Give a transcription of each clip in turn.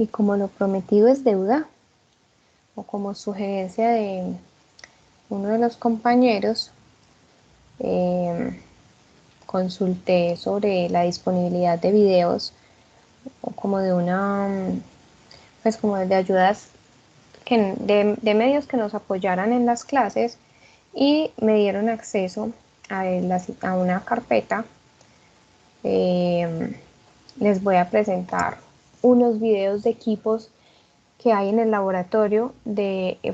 Y como lo prometido es deuda, o como sugerencia de uno de los compañeros, eh, consulté sobre la disponibilidad de videos o como de una, pues como de ayudas de medios que nos apoyaran en las clases y me dieron acceso a una carpeta. Eh, Les voy a presentar unos videos de equipos que hay en el laboratorio,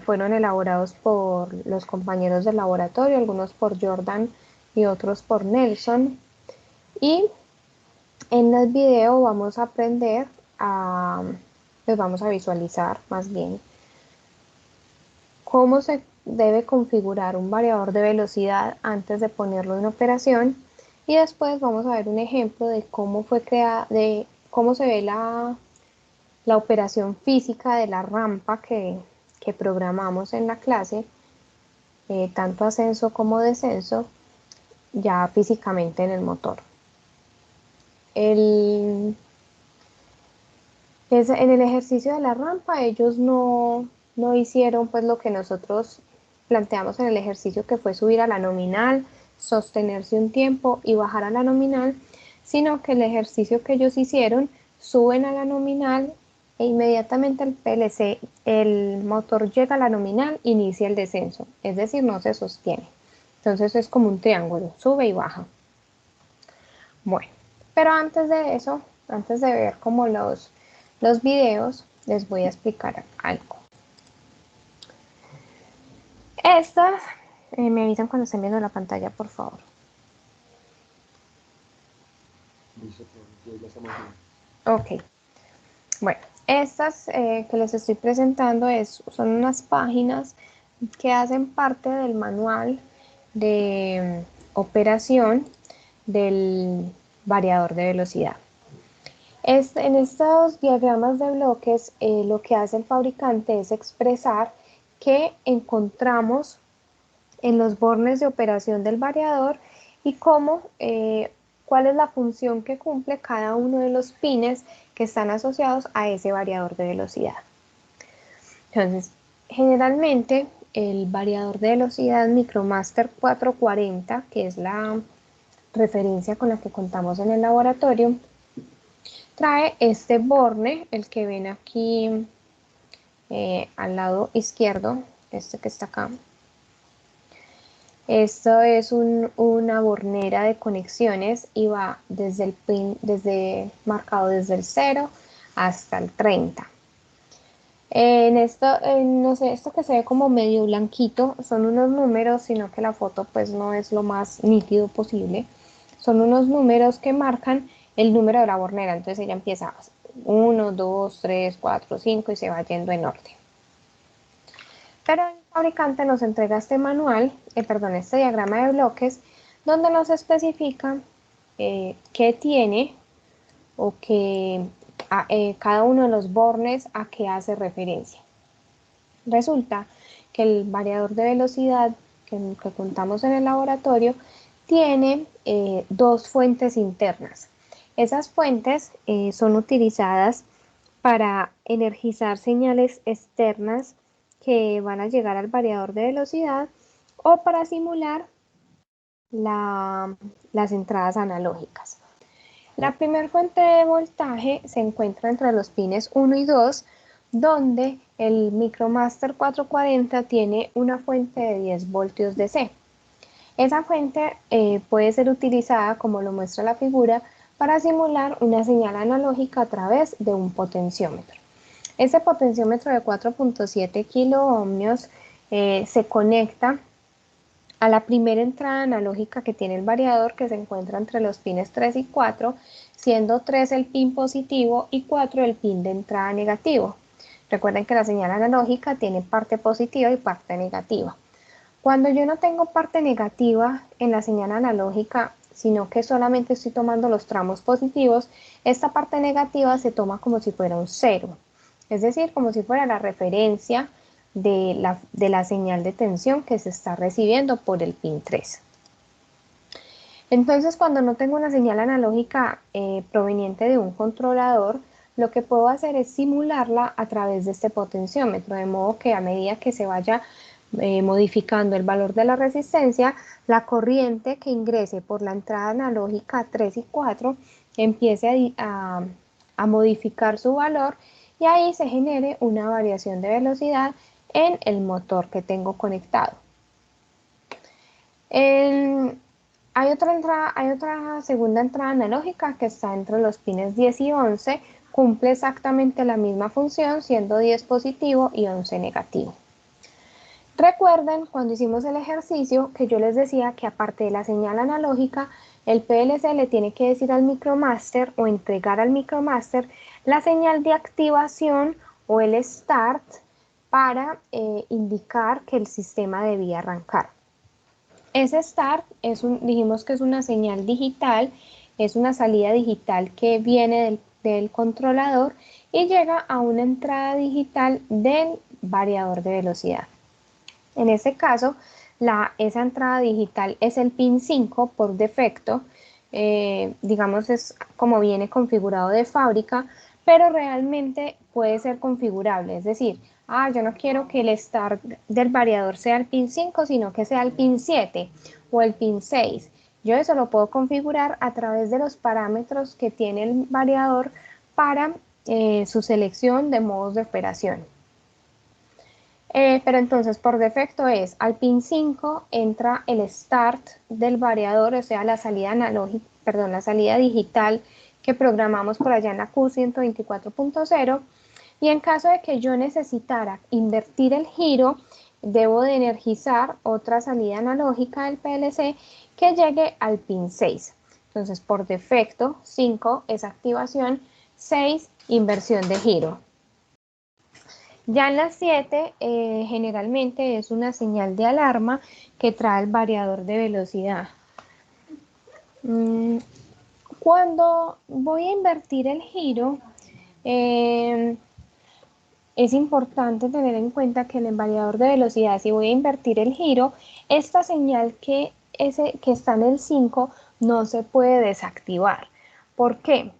fueron elaborados por los compañeros del laboratorio, algunos por Jordan y otros por Nelson. Y en el video vamos a aprender pues vamos a visualizar más bien cómo se debe configurar un variador de velocidad antes de ponerlo en operación, y después vamos a ver un ejemplo de cómo fue creada, de cómo se ve la operación física de la rampa que programamos en la clase, tanto ascenso como descenso, ya físicamente en el motor. En el ejercicio de la rampa ellos no hicieron pues lo que nosotros planteamos en el ejercicio, que fue subir a la nominal, sostenerse un tiempo y bajar a la nominal, sino que el ejercicio que ellos hicieron, suben a la nominal e inmediatamente el PLC, el motor llega a la nominal, inicia el descenso, es decir, no se sostiene. Entonces es como un triángulo, sube y baja. Bueno, pero antes de eso, antes de ver como los videos, les voy a explicar algo. Estas, me avisan cuando estén viendo la pantalla, por favor. Ok, bueno, estas que les estoy presentando son unas páginas que hacen parte del manual de operación del variador de velocidad. En estos diagramas de bloques, lo que hace el fabricante es expresar qué encontramos en los bornes de operación del variador y cuál es la función que cumple cada uno de los pines que están asociados a ese variador de velocidad. Entonces, generalmente el variador de velocidad Micromaster 440, que es la referencia con la que contamos en el laboratorio, trae este borne, el que ven aquí al lado izquierdo, este que está acá. Esto es una bornera de conexiones y va desde el pin, marcado desde el 0 hasta el 30. En esto, no sé, esto que se ve como medio blanquito son unos números, sino que la foto pues no es lo más nítido posible. Son unos números que marcan el número de la bornera. Entonces ella empieza 1, 2, 3, 4, 5 y se va yendo en orden. Pero el fabricante nos entrega este manual, este diagrama de bloques, donde nos especifica qué tiene o cada uno de los bornes a qué hace referencia. Resulta que el variador de velocidad que contamos en el laboratorio tiene dos fuentes internas. Esas fuentes son utilizadas para energizar señales externas que van a llegar al variador de velocidad o para simular las entradas analógicas. La primera fuente de voltaje se encuentra entre los pines 1 y 2, donde el Micromaster 440 tiene una fuente de 10 voltios DC. Esa fuente puede ser utilizada, como lo muestra la figura, para simular una señal analógica a través de un potenciómetro. Ese potenciómetro de 4.7 kiloohmios se conecta a la primera entrada analógica que tiene el variador, que se encuentra entre los pines 3 y 4, siendo 3 el pin positivo y 4 el pin de entrada negativo. Recuerden que la señal analógica tiene parte positiva y parte negativa. Cuando yo no tengo parte negativa en la señal analógica, sino que solamente estoy tomando los tramos positivos, esta parte negativa se toma como si fuera un 0, es decir, como si fuera la referencia de la señal de tensión que se está recibiendo por el pin 3. Entonces, cuando no tengo una señal analógica proveniente de un controlador, lo que puedo hacer es simularla a través de este potenciómetro, de modo que a medida que se vaya modificando el valor de la resistencia, la corriente que ingrese por la entrada analógica 3 y 4 empiece a modificar su valor y ahí se genere una variación de velocidad en el motor que tengo conectado. Hay otra segunda entrada analógica que está entre los pines 10 y 11, cumple exactamente la misma función, siendo 10 positivo y 11 negativo. Recuerden cuando hicimos el ejercicio que yo les decía que aparte de la señal analógica, el PLC le tiene que decir al micromaster o entregar al micromaster la señal de activación o el start para indicar que el sistema debía arrancar. Ese start dijimos que es una señal digital, es una salida digital que viene del controlador y llega a una entrada digital del variador de velocidad. En este caso, esa entrada digital es el pin 5 por defecto, digamos es como viene configurado de fábrica, pero realmente puede ser configurable, es decir, yo no quiero que el start del variador sea el pin 5, sino que sea el pin 7 o el pin 6. Yo eso lo puedo configurar a través de los parámetros que tiene el variador para su selección de modos de operación. Pero entonces por defecto es al pin 5 entra el start del variador, o sea la salida analógica, perdón, la salida digital que programamos por allá en la Q124.0, y en caso de que yo necesitara invertir el giro, debo de energizar otra salida analógica del PLC que llegue al pin 6. Entonces por defecto 5 es activación, 6 inversión de giro. Ya en las 7 generalmente es una señal de alarma que trae el variador de velocidad. Cuando voy a invertir el giro, es importante tener en cuenta que en el variador de velocidad, si voy a invertir el giro, esta señal que está en el 5 no se puede desactivar. ¿Por qué?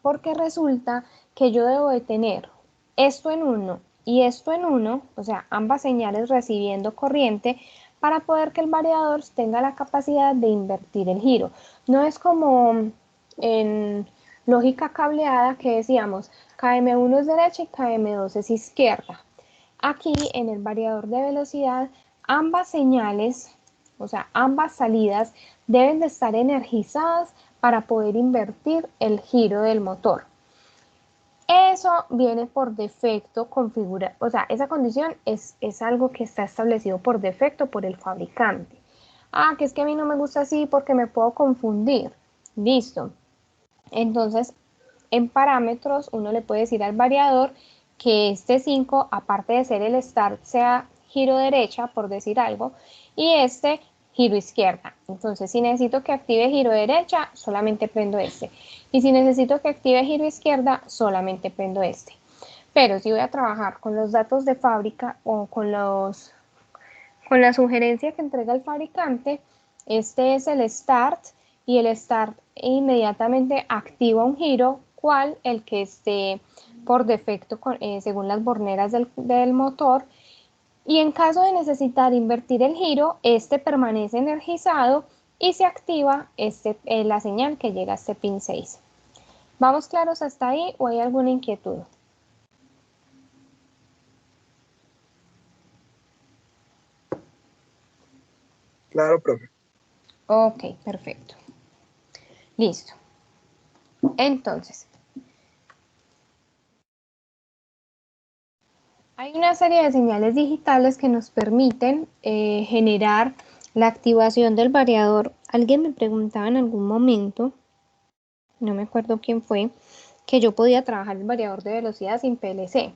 Porque resulta que yo debo de tener esto en 1 y esto en 1, o sea, ambas señales recibiendo corriente, para poder que el variador tenga la capacidad de invertir el giro. No es como en lógica cableada que decíamos KM1 es derecha y KM2 es izquierda. Aquí en el variador de velocidad, ambas señales, o sea, ambas salidas deben de estar energizadas para poder invertir el giro del motor. Eso viene por defecto configurado, o sea, esa condición es algo que está establecido por defecto por el fabricante. Que es que a mí no me gusta así porque me puedo confundir. Listo. Entonces, en parámetros, uno le puede decir al variador que este 5, aparte de ser el start, sea giro derecha, por decir algo, y este giro izquierda. Entonces, si necesito que active giro derecha, solamente prendo este. Y si necesito que active giro izquierda, solamente prendo este. Pero si voy a trabajar con los datos de fábrica o con la sugerencia que entrega el fabricante, este es el start y el start inmediatamente activa un giro, cual el que esté por defecto según las borneras del motor. Y en caso de necesitar invertir el giro, este permanece energizado y se activa la señal que llega a este pin 6. ¿Vamos claros hasta ahí o hay alguna inquietud? Claro, profe. Ok, perfecto. Listo. Entonces, hay una serie de señales digitales que nos permiten generar la activación del variador. Alguien me preguntaba en algún momento, no me acuerdo quién fue, que yo podía trabajar el variador de velocidad sin PLC.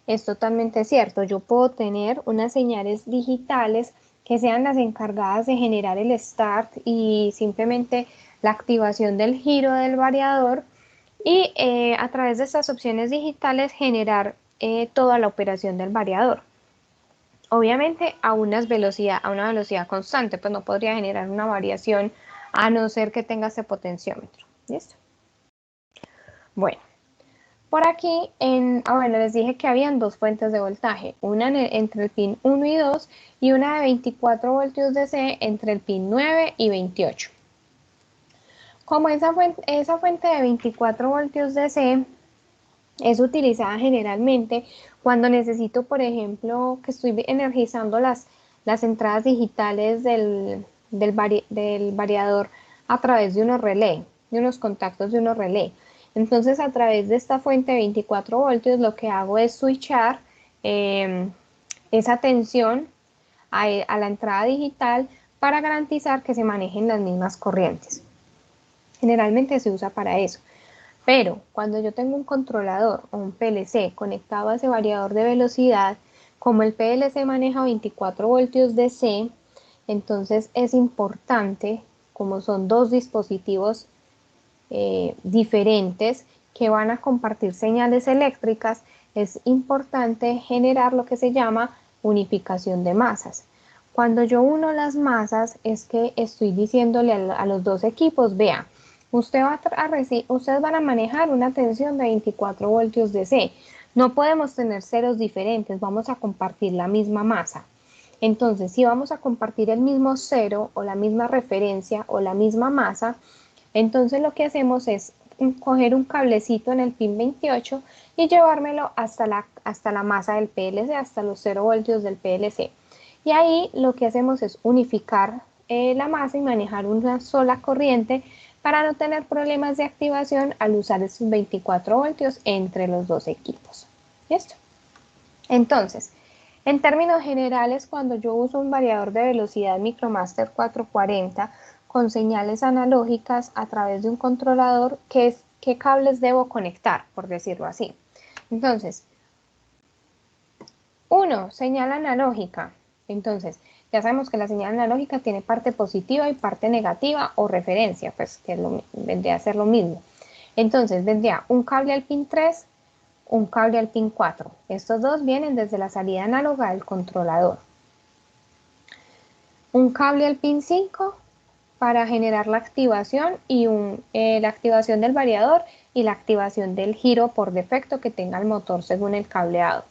Es totalmente cierto, yo puedo tener unas señales digitales que sean las encargadas de generar el start y simplemente la activación del giro del variador y a través de estas opciones digitales generar toda la operación del variador. Obviamente a una velocidad constante, pues no podría generar una variación a no ser que tenga este potenciómetro. ¿Listo? Bueno, Por aquí, bueno, les dije que habían dos fuentes de voltaje, una entre el pin 1 y 2 y una de 24 voltios DC entre el pin 9 y 28. Como esa fuente de 24 voltios DC es utilizada generalmente cuando necesito, por ejemplo, que estoy energizando las entradas digitales del variador a través de unos relé, de unos contactos de unos relé. Entonces, a través de esta fuente de 24 voltios, lo que hago es switchar esa tensión a la entrada digital para garantizar que se manejen las mismas corrientes. Generalmente se usa para eso. Pero cuando yo tengo un controlador o un PLC conectado a ese variador de velocidad, como el PLC maneja 24 voltios DC, entonces es importante, como son dos dispositivos diferentes que van a compartir señales eléctricas, es importante generar lo que se llama unificación de masas. Cuando yo uno las masas es que estoy diciéndole a los dos equipos, vea, ustedes van a manejar una tensión de 24 voltios DC. No podemos tener ceros diferentes, vamos a compartir la misma masa. Entonces, si vamos a compartir el mismo cero o la misma referencia o la misma masa, entonces lo que hacemos es coger un cablecito en el pin 28 y llevármelo hasta la masa del PLC, hasta los 0 voltios del PLC. Y ahí lo que hacemos es unificar la masa y manejar una sola corriente para no tener problemas de activación al usar esos 24 voltios entre los dos equipos. ¿Listo? Entonces, en términos generales, cuando yo uso un variador de velocidad Micromaster 440 con señales analógicas a través de un controlador, ¿qué cables debo conectar, por decirlo así? Entonces, uno, señal analógica. Entonces, ya sabemos que la señal analógica tiene parte positiva y parte negativa o referencia, pues que vendría a ser lo mismo. Entonces, vendría un cable al pin 3, un cable al pin 4. Estos dos vienen desde la salida análoga del controlador. Un cable al pin 5 para generar la activación y la activación del variador y la activación del giro por defecto que tenga el motor según el cableado.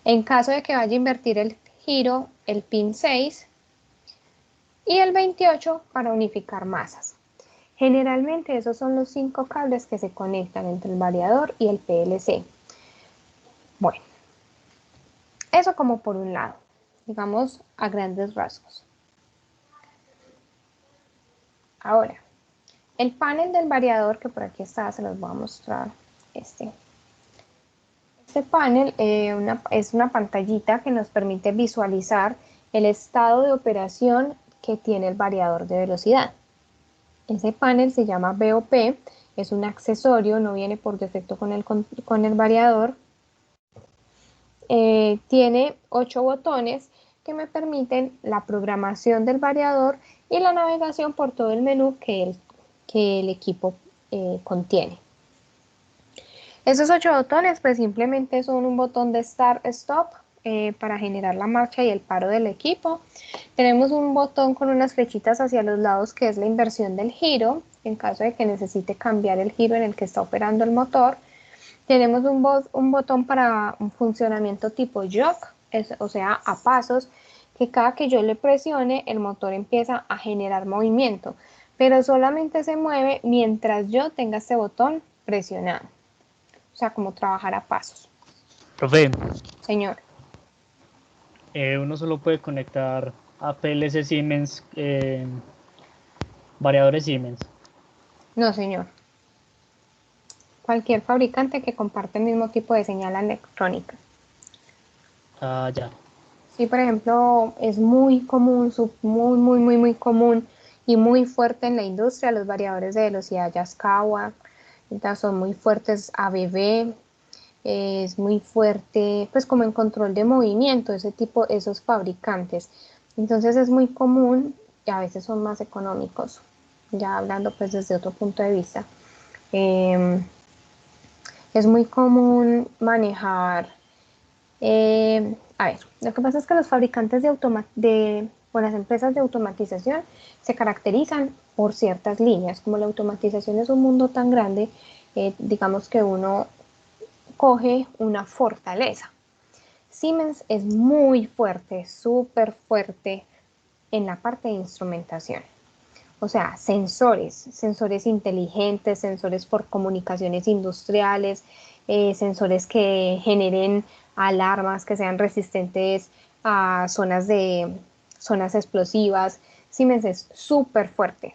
En caso de que vaya a invertir el giro, el pin 6 y el 28 para unificar masas. Generalmente esos son los 5 cables que se conectan entre el variador y el PLC. Bueno, eso como por un lado, digamos a grandes rasgos. Ahora, el panel del variador, que por aquí está, se los voy a mostrar. Este panel es una pantallita que nos permite visualizar el estado de operación que tiene el variador de velocidad. Ese panel se llama BOP, es un accesorio, no viene por defecto con el variador. Tiene 8 botones que me permiten la programación del variador y la navegación por todo el menú que el equipo contiene. Esos 8 botones pues simplemente son un botón de Start Stop para generar la marcha y el paro del equipo. Tenemos un botón con unas flechitas hacia los lados que es la inversión del giro, en caso de que necesite cambiar el giro en el que está operando el motor. Tenemos un botón para un funcionamiento tipo jog, o sea, a pasos, que cada que yo le presione el motor empieza a generar movimiento, pero solamente se mueve mientras yo tenga este botón presionado. O sea, como trabajar a pasos. Profe. Señor. Uno solo puede conectar a PLC Siemens, variadores Siemens. No, señor. Cualquier fabricante que comparte el mismo tipo de señal electrónica. Ah, ya. Sí, por ejemplo, es muy común, muy común y muy fuerte en la industria los variadores de velocidad Yaskawa. Son muy fuertes ABB, es muy fuerte, pues como en control de movimiento, esos fabricantes. Entonces es muy común y a veces son más económicos, ya hablando pues desde otro punto de vista. Es muy común manejar, a ver, lo que pasa es que los fabricantes o las empresas de automatización se caracterizan por ciertas líneas. Como la automatización es un mundo tan grande, digamos que uno coge una fortaleza. Siemens es muy fuerte, súper fuerte en la parte de instrumentación. O sea, sensores inteligentes, sensores por comunicaciones industriales, sensores que generen alarmas, que sean resistentes a zonas explosivas. Siemens es súper fuerte.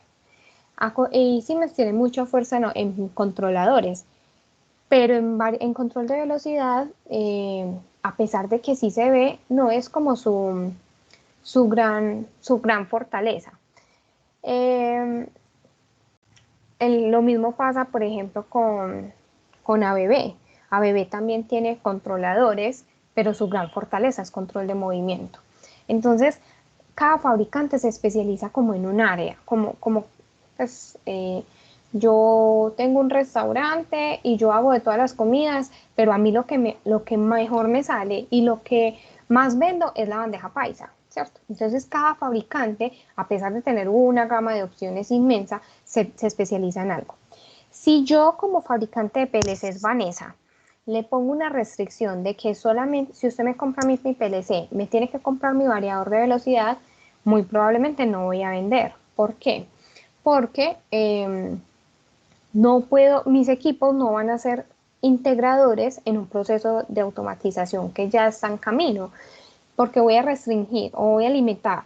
Y Siemens tiene mucha fuerza en controladores, pero en control de velocidad, a pesar de que sí se ve, no es como su gran fortaleza. Lo mismo pasa, por ejemplo, con ABB. ABB también tiene controladores, pero su gran fortaleza es control de movimiento. Entonces, cada fabricante se especializa como en un área, pues, yo tengo un restaurante y yo hago de todas las comidas, pero a mí lo que mejor me sale y lo que más vendo es la bandeja paisa, ¿cierto? Entonces cada fabricante, a pesar de tener una gama de opciones inmensa, se especializa en algo. Si yo como fabricante de PLCs, Vanessa, le pongo una restricción de que solamente si usted me compra mi PLC, me tiene que comprar mi variador de velocidad, muy probablemente no voy a vender. ¿Por qué? Porque no puedo, mis equipos no van a ser integradores en un proceso de automatización que ya está en camino, porque voy a restringir o voy a limitar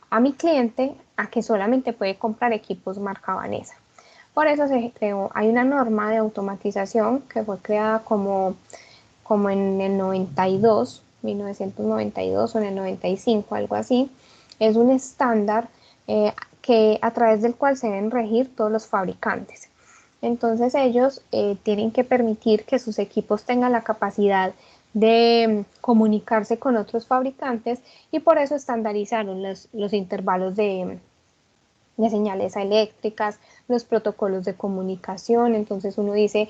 a mi cliente a que solamente puede comprar equipos marca Vanessa. Por eso se creó, hay una norma de automatización que fue creada como en el 92, 1992 o en el 95, algo así. Es un estándar a través del cual se deben regir todos los fabricantes. Entonces ellos tienen que permitir que sus equipos tengan la capacidad de comunicarse con otros fabricantes y por eso estandarizaron los intervalos de señales eléctricas, los protocolos de comunicación. Entonces uno dice,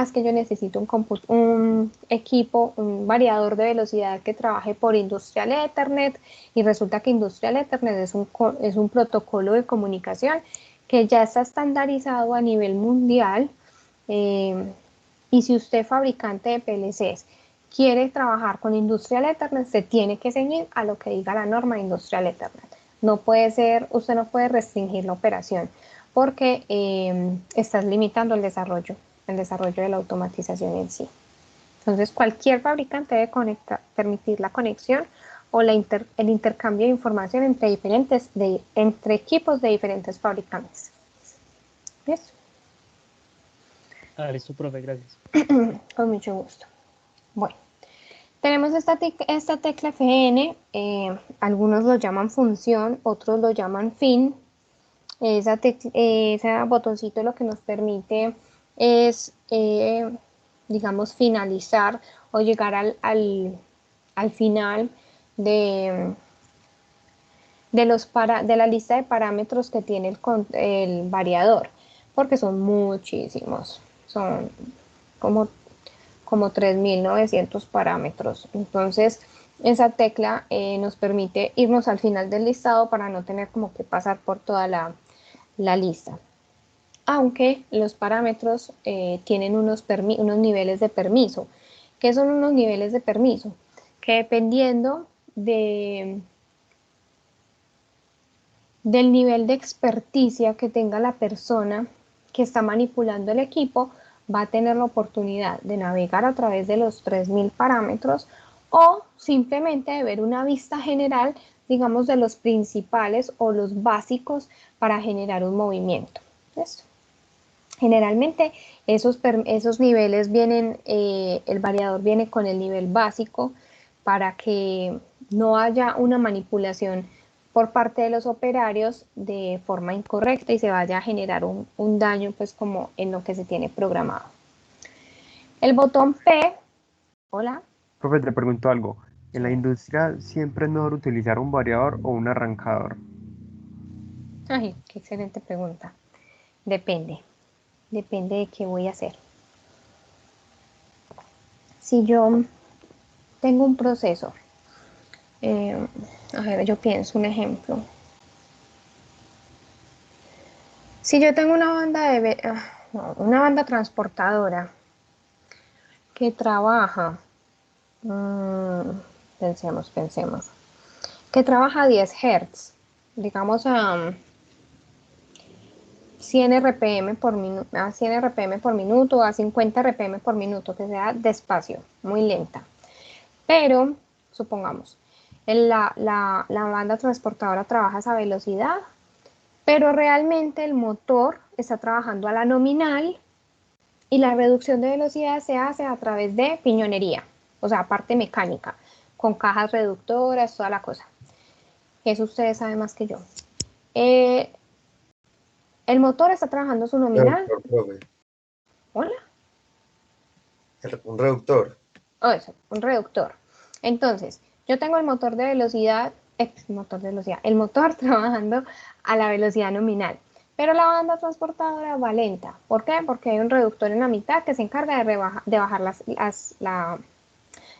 es que yo necesito un equipo, un variador de velocidad que trabaje por Industrial Ethernet, y resulta que Industrial Ethernet es un protocolo de comunicación que ya está estandarizado a nivel mundial. Y si usted, fabricante de PLCs, quiere trabajar con Industrial Ethernet, se tiene que ceñir a lo que diga la norma de Industrial Ethernet. No puede ser, usted no puede restringir la operación porque estás limitando el desarrollo de la automatización en sí. Entonces, cualquier fabricante debe permitir la conexión o el intercambio de información entre equipos de diferentes fabricantes. ¿Listo? Listo, profe, gracias. Con mucho gusto. Bueno, tenemos esta tecla Fn, algunos lo llaman función, otros lo llaman fin. Ese botoncito lo que nos permite es, digamos, finalizar o llegar al final de la lista de parámetros que tiene el variador, porque son muchísimos, son como 3.900 parámetros. Entonces, esa tecla nos permite irnos al final del listado para no tener como que pasar por toda la lista. Aunque los parámetros tienen unos niveles de permiso. ¿Qué son unos niveles de permiso? Que dependiendo del nivel de experticia que tenga la persona que está manipulando el equipo, va a tener la oportunidad de navegar a través de los 3.000 parámetros o simplemente de ver una vista general, digamos, de los principales o los básicos para generar un movimiento. ¿Listo? Generalmente esos niveles vienen, el variador viene con el nivel básico para que no haya una manipulación por parte de los operarios de forma incorrecta y se vaya a generar un daño pues como en lo que se tiene programado. El botón P, hola. Profe, te pregunto algo. ¿En la industria siempre es mejor utilizar un variador o un arrancador? Ay, qué excelente pregunta. Depende de qué voy a hacer. Si yo tengo un proceso, a ver, yo pienso un ejemplo. Si yo tengo una banda transportadora que trabaja, pensemos, que trabaja a 10 Hz, digamos a 100 RPM por minuto, a 100 RPM por minuto, a 50 RPM por minuto, que sea despacio, muy lenta. Pero, supongamos, la banda transportadora trabaja a esa velocidad, pero realmente el motor está trabajando a la nominal y la reducción de velocidad se hace a través de piñonería, o sea, parte mecánica, con cajas reductoras, toda la cosa. Eso ustedes saben más que yo. El motor está trabajando su nominal. Reductor, profe. Hola. Un reductor. Oh, eso, un reductor. Entonces, yo tengo el motor de velocidad, el motor trabajando a la velocidad nominal, pero la banda transportadora va lenta. ¿Por qué? Porque hay un reductor en la mitad que se encarga de bajar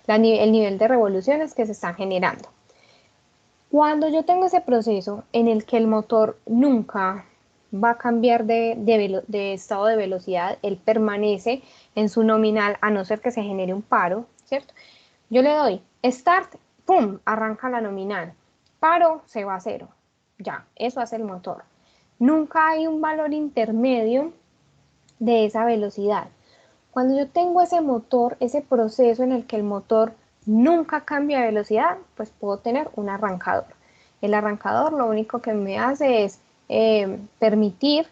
el nivel de revoluciones que se están generando. Cuando yo tengo ese proceso en el que el motor nunca va a cambiar de estado de velocidad, él permanece en su nominal a no ser que se genere un paro, ¿cierto? Yo le doy start, ¡pum!, arranca la nominal, paro, se va a cero, ya, eso hace el motor. Nunca hay un valor intermedio de esa velocidad. Cuando yo tengo ese motor, ese proceso en el que el motor nunca cambia de velocidad, pues puedo tener un arrancador. El arrancador lo único que me hace es permitir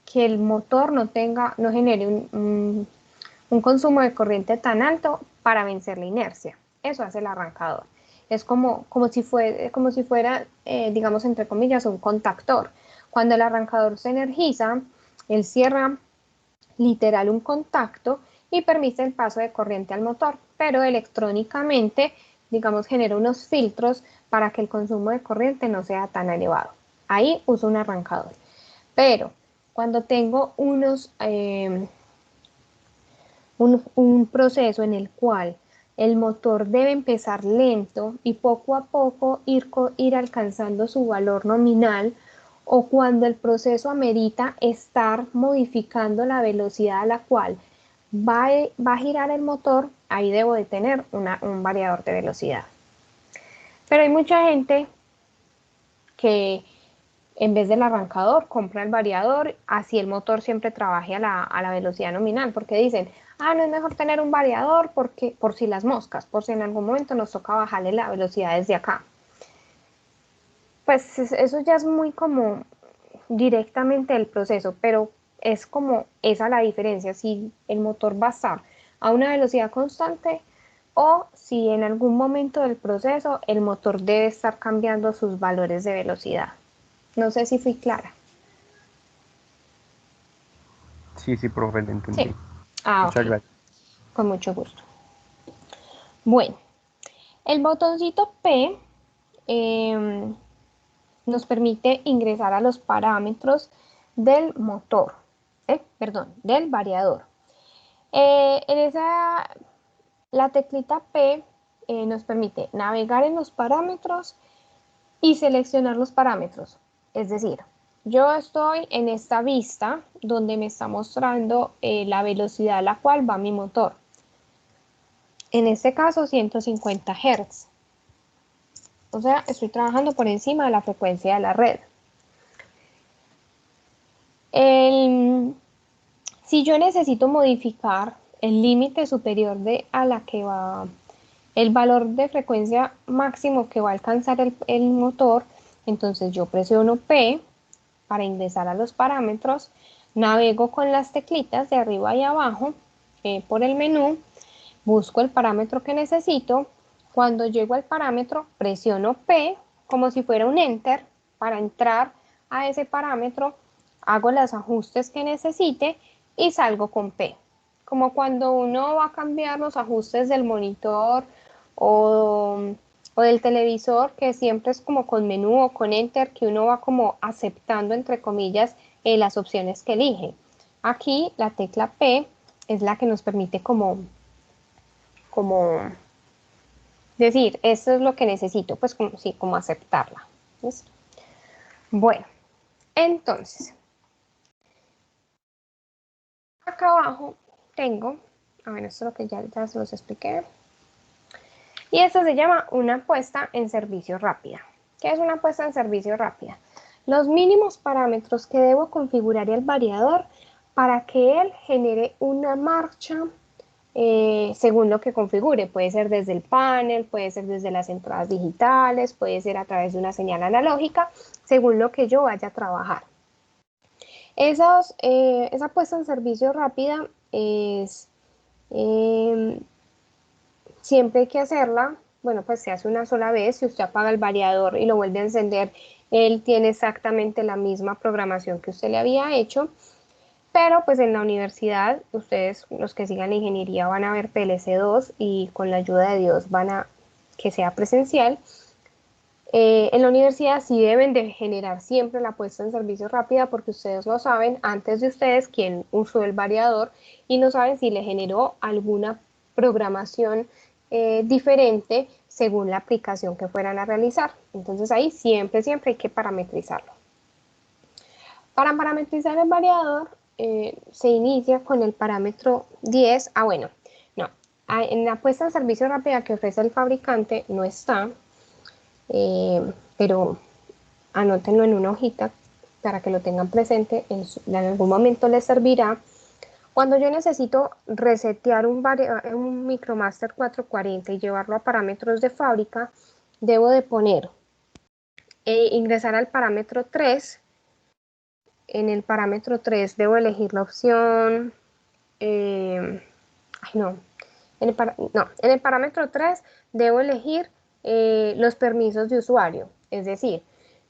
que el motor no genere un consumo de corriente tan alto para vencer la inercia. Eso hace el arrancador. Es como si fuera, digamos, entre comillas, un contactor. Cuando el arrancador se energiza, él cierra literal un contacto y permite el paso de corriente al motor, pero electrónicamente, digamos, genera unos filtros para que el consumo de corriente no sea tan elevado. Ahí uso un arrancador. Pero cuando tengo un proceso en el cual el motor debe empezar lento y poco a poco ir alcanzando su valor nominal, o cuando el proceso amerita estar modificando la velocidad a la cual va a girar el motor, ahí debo de tener un variador de velocidad. Pero hay mucha gente que en vez del arrancador compra el variador, así el motor siempre trabaje a la velocidad nominal, porque dicen, no es mejor tener un variador porque por si las moscas, por si en algún momento nos toca bajarle la velocidad desde acá. Pues eso ya es muy como directamente del proceso, pero es como esa la diferencia, si el motor va a estar a una velocidad constante o si en algún momento del proceso el motor debe estar cambiando sus valores de velocidad. No sé si fui clara. Sí, profe, lo entendí. Sí. Muchas Ok, gracias. con mucho gusto. Bueno, el botoncito P nos permite ingresar a los parámetros del motor, del variador. La teclita P nos permite navegar en los parámetros y seleccionar los parámetros. Es decir, yo estoy en esta vista donde me está mostrando la velocidad a la cual va mi motor. En este caso, 150 Hz. O sea, estoy trabajando por encima de la frecuencia de la red. Si yo necesito modificar el límite superior a la que va, el valor de frecuencia máximo que va a alcanzar el motor, entonces yo presiono P para ingresar a los parámetros, navego con las teclitas de arriba y abajo por el menú, busco el parámetro que necesito. Cuando llego al parámetro, presiono P como si fuera un Enter para entrar a ese parámetro, hago los ajustes que necesite y salgo con P. Como cuando uno va a cambiar los ajustes del monitor o, o del televisor, que siempre es como con menú o con Enter, que uno va como aceptando, entre comillas, las opciones que elige. Aquí la tecla P es la que nos permite como decir, esto es lo que necesito, pues como, sí, como aceptarla. ¿Listo? Bueno, entonces, acá abajo tengo Bueno, esto es lo que ya se los expliqué. Y esto se llama una puesta en servicio rápida. ¿Qué es una puesta en servicio rápida? Los mínimos parámetros que debo configurar el variador para que él genere una marcha según lo que configure. Puede ser desde el panel, puede ser desde las entradas digitales, puede ser a través de una señal analógica, según lo que yo vaya a trabajar. Esa puesta en servicio rápida es... siempre hay que hacerla, bueno, pues se hace una sola vez. Si usted apaga el variador y lo vuelve a encender, él tiene exactamente la misma programación que usted le había hecho, pero pues en la universidad, ustedes, los que sigan ingeniería, van a ver PLC2 y con la ayuda de Dios van a que sea presencial. En la universidad sí deben de generar siempre la puesta en servicio rápida, porque ustedes no saben antes de ustedes quién usó el variador y no saben si le generó alguna programación diferente según la aplicación que fueran a realizar. Entonces ahí siempre hay que parametrizarlo. Para parametrizar el variador se inicia con el parámetro 10. En la puesta en servicio rápida que ofrece el fabricante no está, pero anótenlo en una hojita para que lo tengan presente, en algún momento les servirá. Cuando yo necesito resetear un Micromaster 440 y llevarlo a parámetros de fábrica, debo de poner, ingresar al parámetro 3. En el parámetro 3 debo elegir la opción, en el parámetro 3 debo elegir los permisos de usuario, es decir,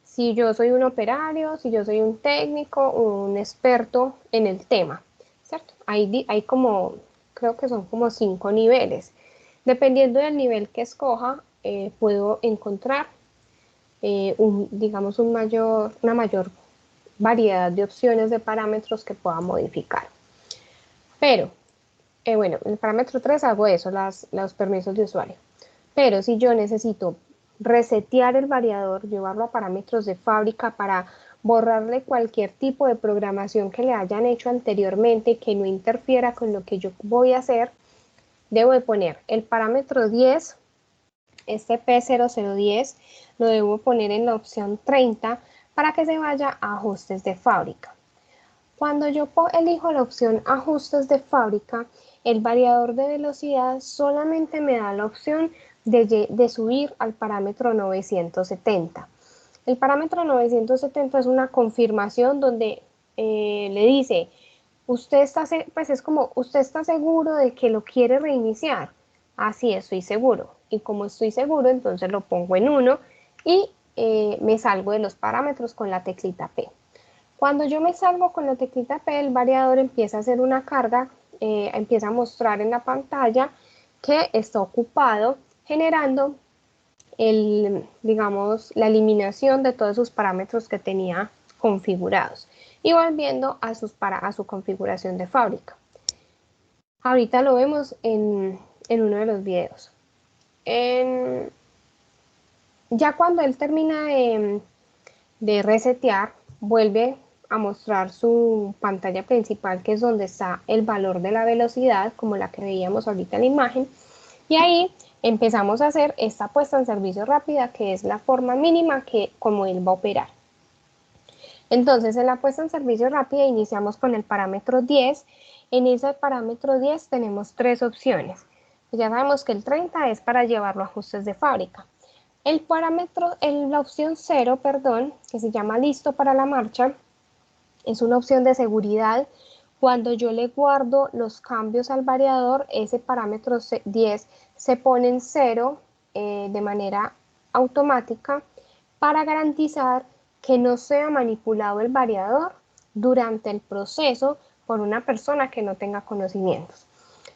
si yo soy un operario, si yo soy un técnico, un experto en el tema, ¿cierto? Hay como, creo que son como 5 niveles. Dependiendo del nivel que escoja, puedo encontrar una mayor variedad de opciones de parámetros que pueda modificar. Pero, en el parámetro 3 hago eso, los permisos de usuario. Pero si yo necesito resetear el variador, llevarlo a parámetros de fábrica para borrarle cualquier tipo de programación que le hayan hecho anteriormente que no interfiera con lo que yo voy a hacer, debo de poner el parámetro 10, este P0010, lo debo poner en la opción 30 para que se vaya a ajustes de fábrica. Cuando yo elijo la opción ajustes de fábrica, el variador de velocidad solamente me da la opción de subir al parámetro 970. El parámetro 970 es una confirmación donde le dice, usted está seguro de que lo quiere reiniciar. Así estoy seguro. Y como estoy seguro, entonces lo pongo en 1 y me salgo de los parámetros con la teclita P. Cuando yo me salgo con la teclita P, el variador empieza a hacer una carga, empieza a mostrar en la pantalla que está ocupado, generando la eliminación de todos sus parámetros que tenía configurados y volviendo a su configuración de fábrica. Ahorita lo vemos en uno de los videos. Ya cuando él termina de resetear, vuelve a mostrar su pantalla principal, que es donde está el valor de la velocidad, como la que veíamos ahorita en la imagen, y ahí empezamos a hacer esta puesta en servicio rápida, que es la forma mínima como él va a operar. Entonces, en la puesta en servicio rápida iniciamos con el parámetro 10. En ese parámetro 10 tenemos 3 opciones. Ya sabemos que el 30 es para llevarlo a ajustes de fábrica. La opción 0, que se llama listo para la marcha, es una opción de seguridad. Cuando yo le guardo los cambios al variador, ese parámetro 10 se pone en 0 de manera automática para garantizar que no sea manipulado el variador durante el proceso por una persona que no tenga conocimientos.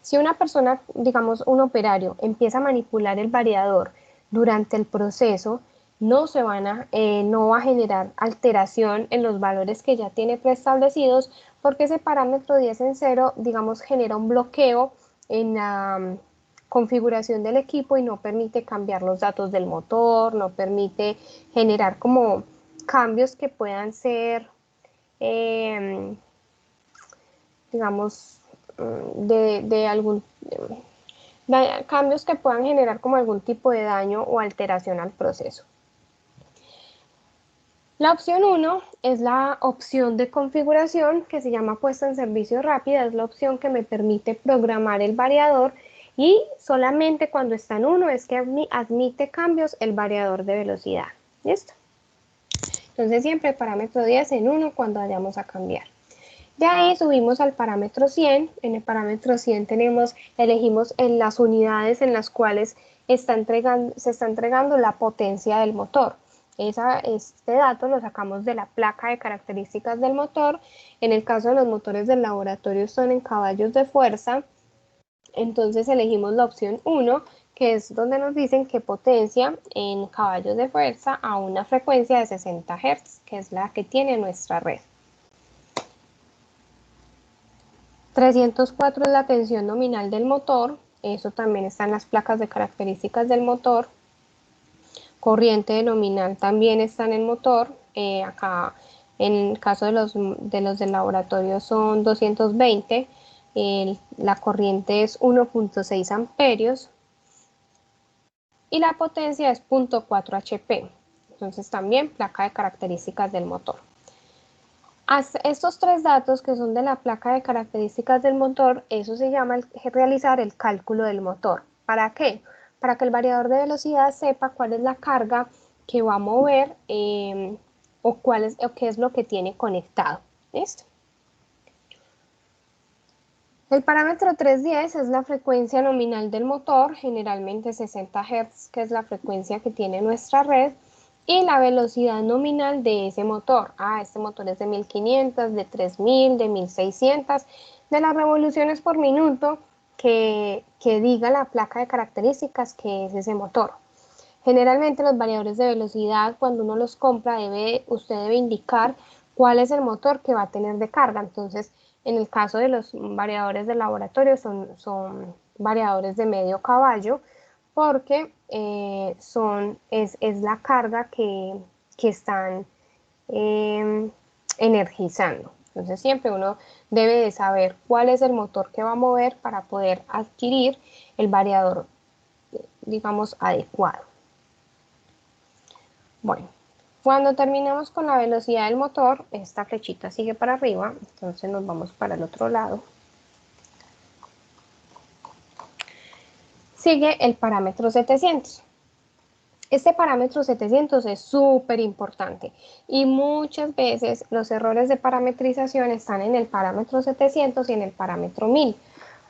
Si una persona, digamos un operario, empieza a manipular el variador durante el proceso, no va a generar alteración en los valores que ya tiene preestablecidos, porque ese parámetro 10 en 0, genera un bloqueo en la configuración del equipo y no permite cambiar los datos del motor, no permite generar como cambios que puedan ser, de algún cambios que puedan generar como algún tipo de daño o alteración al proceso. La opción 1 es la opción de configuración que se llama puesta en servicio rápida, es la opción que me permite programar el variador y solamente cuando está en 1 es que admite cambios el variador de velocidad. ¿Listo? Entonces siempre parámetro 10 en 1 cuando vayamos a cambiar. De ahí subimos al parámetro 100. En el parámetro 100 elegimos en las unidades en las cuales se está entregando la potencia del motor. Este dato lo sacamos de la placa de características del motor. En el caso de los motores del laboratorio son en caballos de fuerza. Entonces elegimos la opción 1, que es donde nos dicen que potencia en caballos de fuerza a una frecuencia de 60 Hz, que es la que tiene nuestra red. 304 es la tensión nominal del motor, eso también está en las placas de características del motor. Corriente nominal también está en el motor, acá en el caso de los del laboratorio son 220, la corriente es 1.6 amperios y la potencia es 0.4 HP, entonces también placa de características del motor. Estos tres datos que son de la placa de características del motor, eso se llama realizar el cálculo del motor. ¿Para qué? Para que el variador de velocidad sepa cuál es la carga que va a mover o qué es lo que tiene conectado. ¿Listo? El parámetro 310 es la frecuencia nominal del motor, generalmente 60 Hz, que es la frecuencia que tiene nuestra red, y la velocidad nominal de ese motor. Este motor es de 1500, de 3000, de 1600, de las revoluciones por minuto que diga la placa de características que es ese motor. Generalmente los variadores de velocidad, cuando uno los compra, usted debe indicar cuál es el motor que va a tener de carga. Entonces, en el caso de los variadores de laboratorio son variadores de medio caballo, porque es la carga que están energizando. Entonces siempre uno debe de saber cuál es el motor que va a mover para poder adquirir el variador, digamos, adecuado. Bueno, cuando terminemos con la velocidad del motor, esta flechita sigue para arriba, entonces nos vamos para el otro lado. Sigue el parámetro 700. Este parámetro 700 es súper importante y muchas veces los errores de parametrización están en el parámetro 700 y en el parámetro 1000.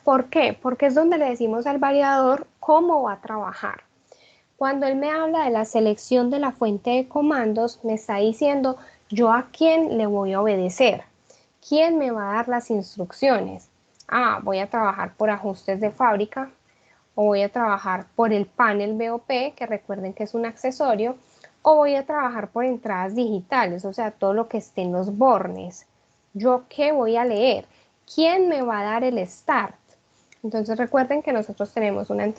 ¿Por qué? Porque es donde le decimos al variador cómo va a trabajar. Cuando él me habla de la selección de la fuente de comandos, me está diciendo yo a quién le voy a obedecer, quién me va a dar las instrucciones. Voy a trabajar por ajustes de fábrica, o voy a trabajar por el panel BOP, que recuerden que es un accesorio, o voy a trabajar por entradas digitales, o sea, todo lo que esté en los bornes. ¿Yo qué voy a leer? ¿Quién me va a dar el start? Entonces recuerden que nosotros tenemos una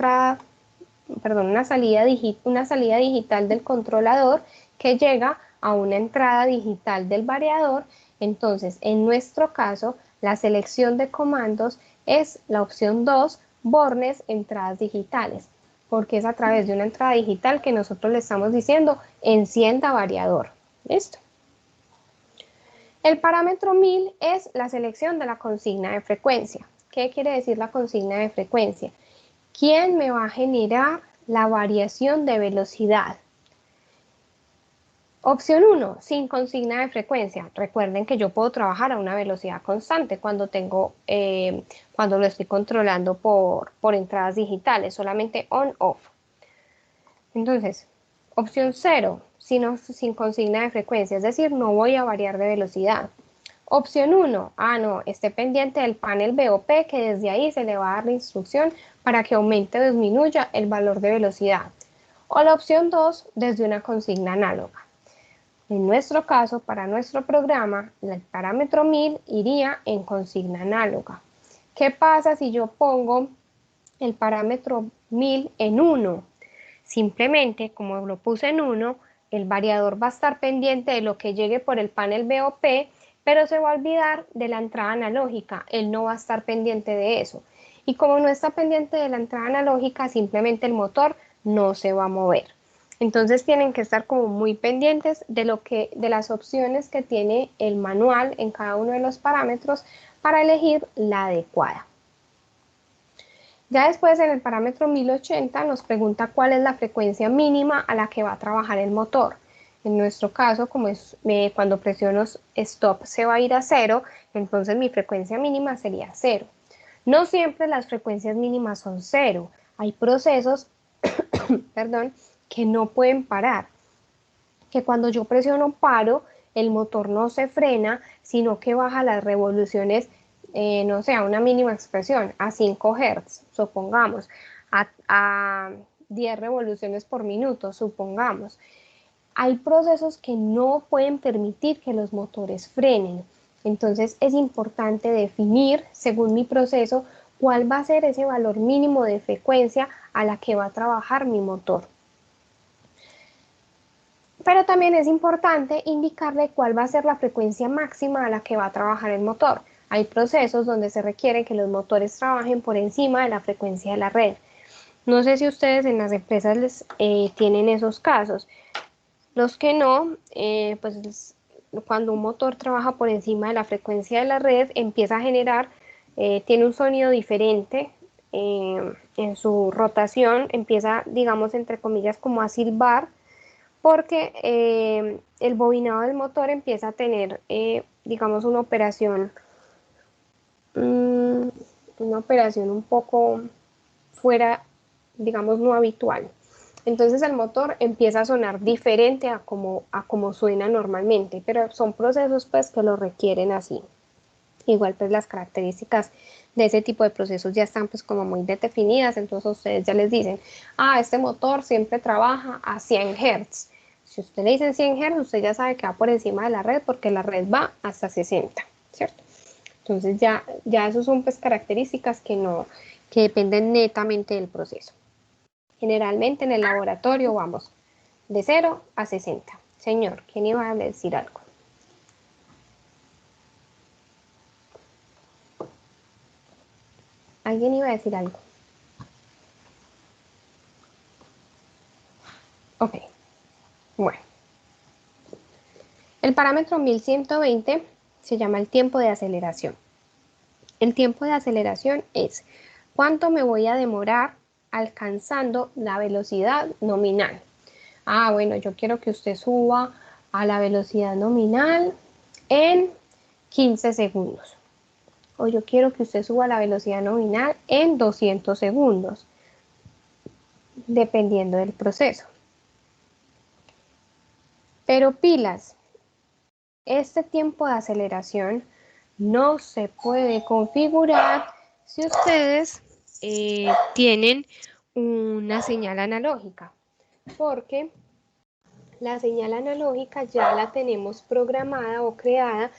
salida digital del controlador que llega a una entrada digital del variador. Entonces, en nuestro caso, la selección de comandos es la opción 2, bornes, entradas digitales, porque es a través de una entrada digital que nosotros le estamos diciendo encienda variador. ¿Listo? El parámetro 1000 es la selección de la consigna de frecuencia. ¿Qué quiere decir la consigna de frecuencia? ¿Quién me va a generar la variación de velocidad? Opción 1, sin consigna de frecuencia. Recuerden que yo puedo trabajar a una velocidad constante cuando lo estoy controlando por entradas digitales, solamente on-off. Entonces, opción 0, sin consigna de frecuencia, es decir, no voy a variar de velocidad. Opción 1, no, esté pendiente del panel BOP, que desde ahí se le va a dar la instrucción para que aumente o disminuya el valor de velocidad. O la opción 2, desde una consigna análoga. En nuestro caso, para nuestro programa, el parámetro 1000 iría en consigna análoga. ¿Qué pasa si yo pongo el parámetro 1000 en 1? Simplemente, como lo puse en 1, el variador va a estar pendiente de lo que llegue por el panel BOP pero se va a olvidar de la entrada analógica, él no va a estar pendiente de eso. Y como no está pendiente de la entrada analógica, simplemente el motor no se va a mover. Entonces tienen que estar como muy pendientes de las opciones que tiene el manual en cada uno de los parámetros para elegir la adecuada. Ya después en el parámetro 1080 nos pregunta cuál es la frecuencia mínima a la que va a trabajar el motor. En nuestro caso, como es cuando presiono stop se va a ir a 0, entonces mi frecuencia mínima sería 0. No siempre las frecuencias mínimas son 0. Hay procesos perdón, que no pueden parar. Que cuando yo presiono paro, el motor no se frena, sino que baja las revoluciones, no sé, a una mínima expresión, a 5 Hz, supongamos, a 10 revoluciones por minuto, supongamos. Hay procesos que no pueden permitir que los motores frenen. Entonces es importante definir, según mi proceso, cuál va a ser ese valor mínimo de frecuencia a la que va a trabajar mi motor. Pero también es importante indicarle cuál va a ser la frecuencia máxima a la que va a trabajar el motor. Hay procesos donde se requiere que los motores trabajen por encima de la frecuencia de la red. No sé si ustedes en las empresas tienen esos casos. Los que no, pues cuando un motor trabaja por encima de la frecuencia de la red, empieza a generar, tiene un sonido diferente en su rotación, empieza, digamos, entre comillas, como a silbar, porque el bobinado del motor empieza a tener, digamos, una operación un poco fuera, digamos, no habitual. Entonces el motor empieza a sonar diferente a como suena normalmente, pero son procesos pues que lo requieren así. Igual pues las características de ese tipo de procesos ya están pues como muy definidas, entonces ustedes ya les dicen, este motor siempre trabaja a 100 Hz. Si usted le dice 100 Hz, usted ya sabe que va por encima de la red porque la red va hasta 60, ¿cierto? Entonces ya esos son pues características que dependen netamente del proceso. Generalmente en el laboratorio vamos de 0 a 60. Señor, ¿quién iba a decir algo? ¿Alguien iba a decir algo? Ok, bueno. El parámetro 1120 se llama el tiempo de aceleración. El tiempo de aceleración es cuánto me voy a demorar alcanzando la velocidad nominal. Bueno, yo quiero que usted suba a la velocidad nominal en 15 segundos. O yo quiero que usted suba a la velocidad nominal en 200 segundos, dependiendo del proceso. Pero pilas, este tiempo de aceleración no se puede configurar si ustedes tienen una señal analógica, porque la señal analógica ya la tenemos programada o creada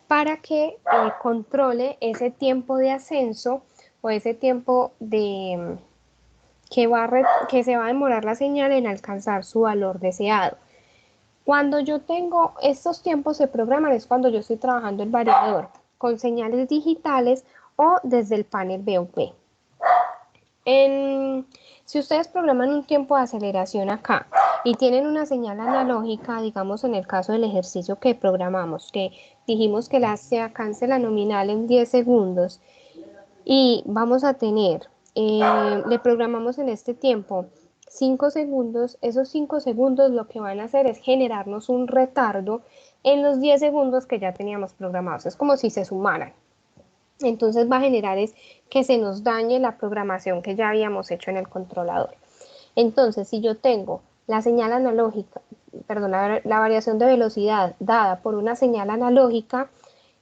para que controle ese tiempo de ascenso o ese tiempo que se va a demorar la señal en alcanzar su valor deseado. Cuando yo tengo estos tiempos se programan es cuando yo estoy trabajando el variador con señales digitales o desde el panel VUP. Si ustedes programan un tiempo de aceleración acá y tienen una señal analógica, digamos en el caso del ejercicio que programamos, que dijimos que se alcance la nominal en 10 segundos y vamos a tener, le programamos en este tiempo 5 segundos, esos 5 segundos lo que van a hacer es generarnos un retardo en los 10 segundos que ya teníamos programados, es como si se sumaran. Entonces va a generar es que se nos dañe la programación que ya habíamos hecho en el controlador. Entonces, si yo tengo la señal analógica, perdón, la variación de velocidad dada por una señal analógica,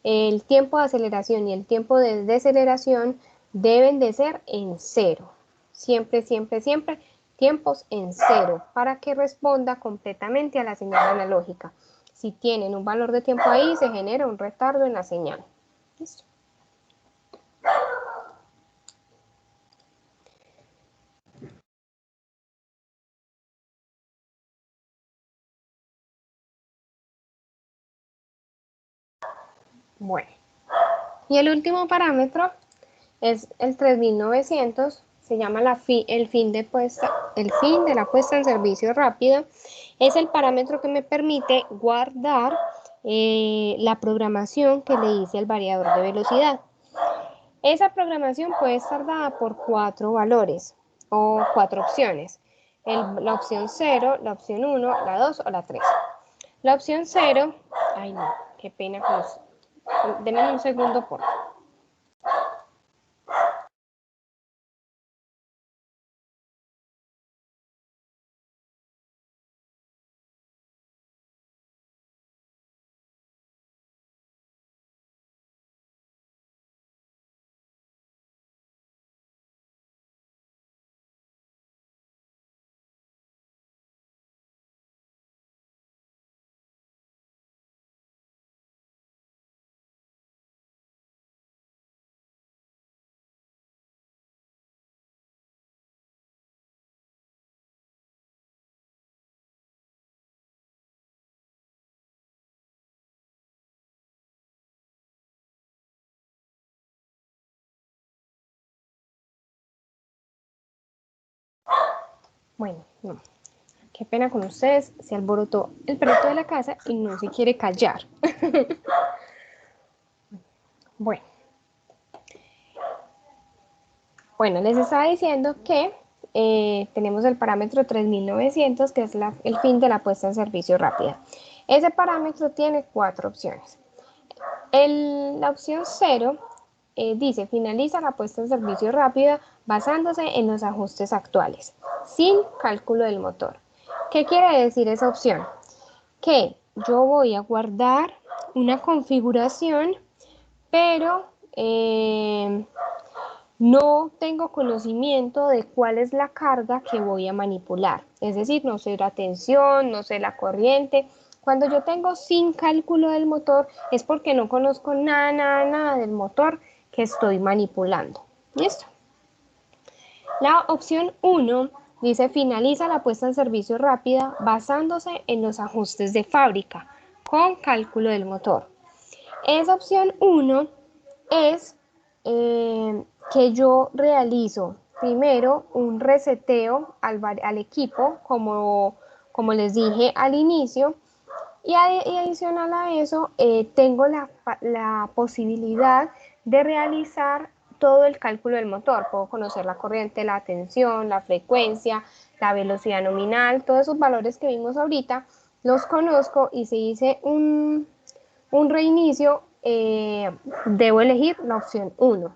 el tiempo de aceleración y el tiempo de deceleración deben de ser en 0. Siempre, siempre, siempre tiempos en 0 para que responda completamente a la señal analógica. Si tienen un valor de tiempo ahí, se genera un retardo en la señal. ¿Listo? Bueno, y el último parámetro es el 3900, se llama el fin de la puesta en servicio rápida. Es el parámetro que me permite guardar la programación que le hice al variador de velocidad. Esa programación puede estar dada por 4 valores o 4 opciones. La opción 0, la opción 1, la 2 o la 3. La opción 0, ay no, qué pena con eso. Denme un segundo, por favor. Bueno, no. Qué pena con ustedes, se alborotó el perrito de la casa y no se quiere callar. Bueno. Bueno, les estaba diciendo que tenemos el parámetro 3900, que es el fin de la puesta en servicio rápida. Ese parámetro tiene 4 opciones. La opción 0 dice, finaliza la puesta en servicio rápida basándose en los ajustes actuales, sin cálculo del motor. ¿Qué quiere decir esa opción? Que yo voy a guardar una configuración, pero no tengo conocimiento de cuál es la carga que voy a manipular. Es decir, no sé la tensión, no sé la corriente. Cuando yo tengo sin cálculo del motor es porque no conozco nada del motor que estoy manipulando. ¿Listo? La opción 1 dice finaliza la puesta en servicio rápida basándose en los ajustes de fábrica con cálculo del motor. Esa opción 1 es que yo realizo primero un reseteo al equipo, como les dije al inicio, y adicional a eso, tengo la posibilidad de realizar todo el cálculo del motor. Puedo conocer la corriente, la tensión, la frecuencia, la velocidad nominal, todos esos valores que vimos ahorita, los conozco, y si hice un reinicio, debo elegir la opción 1.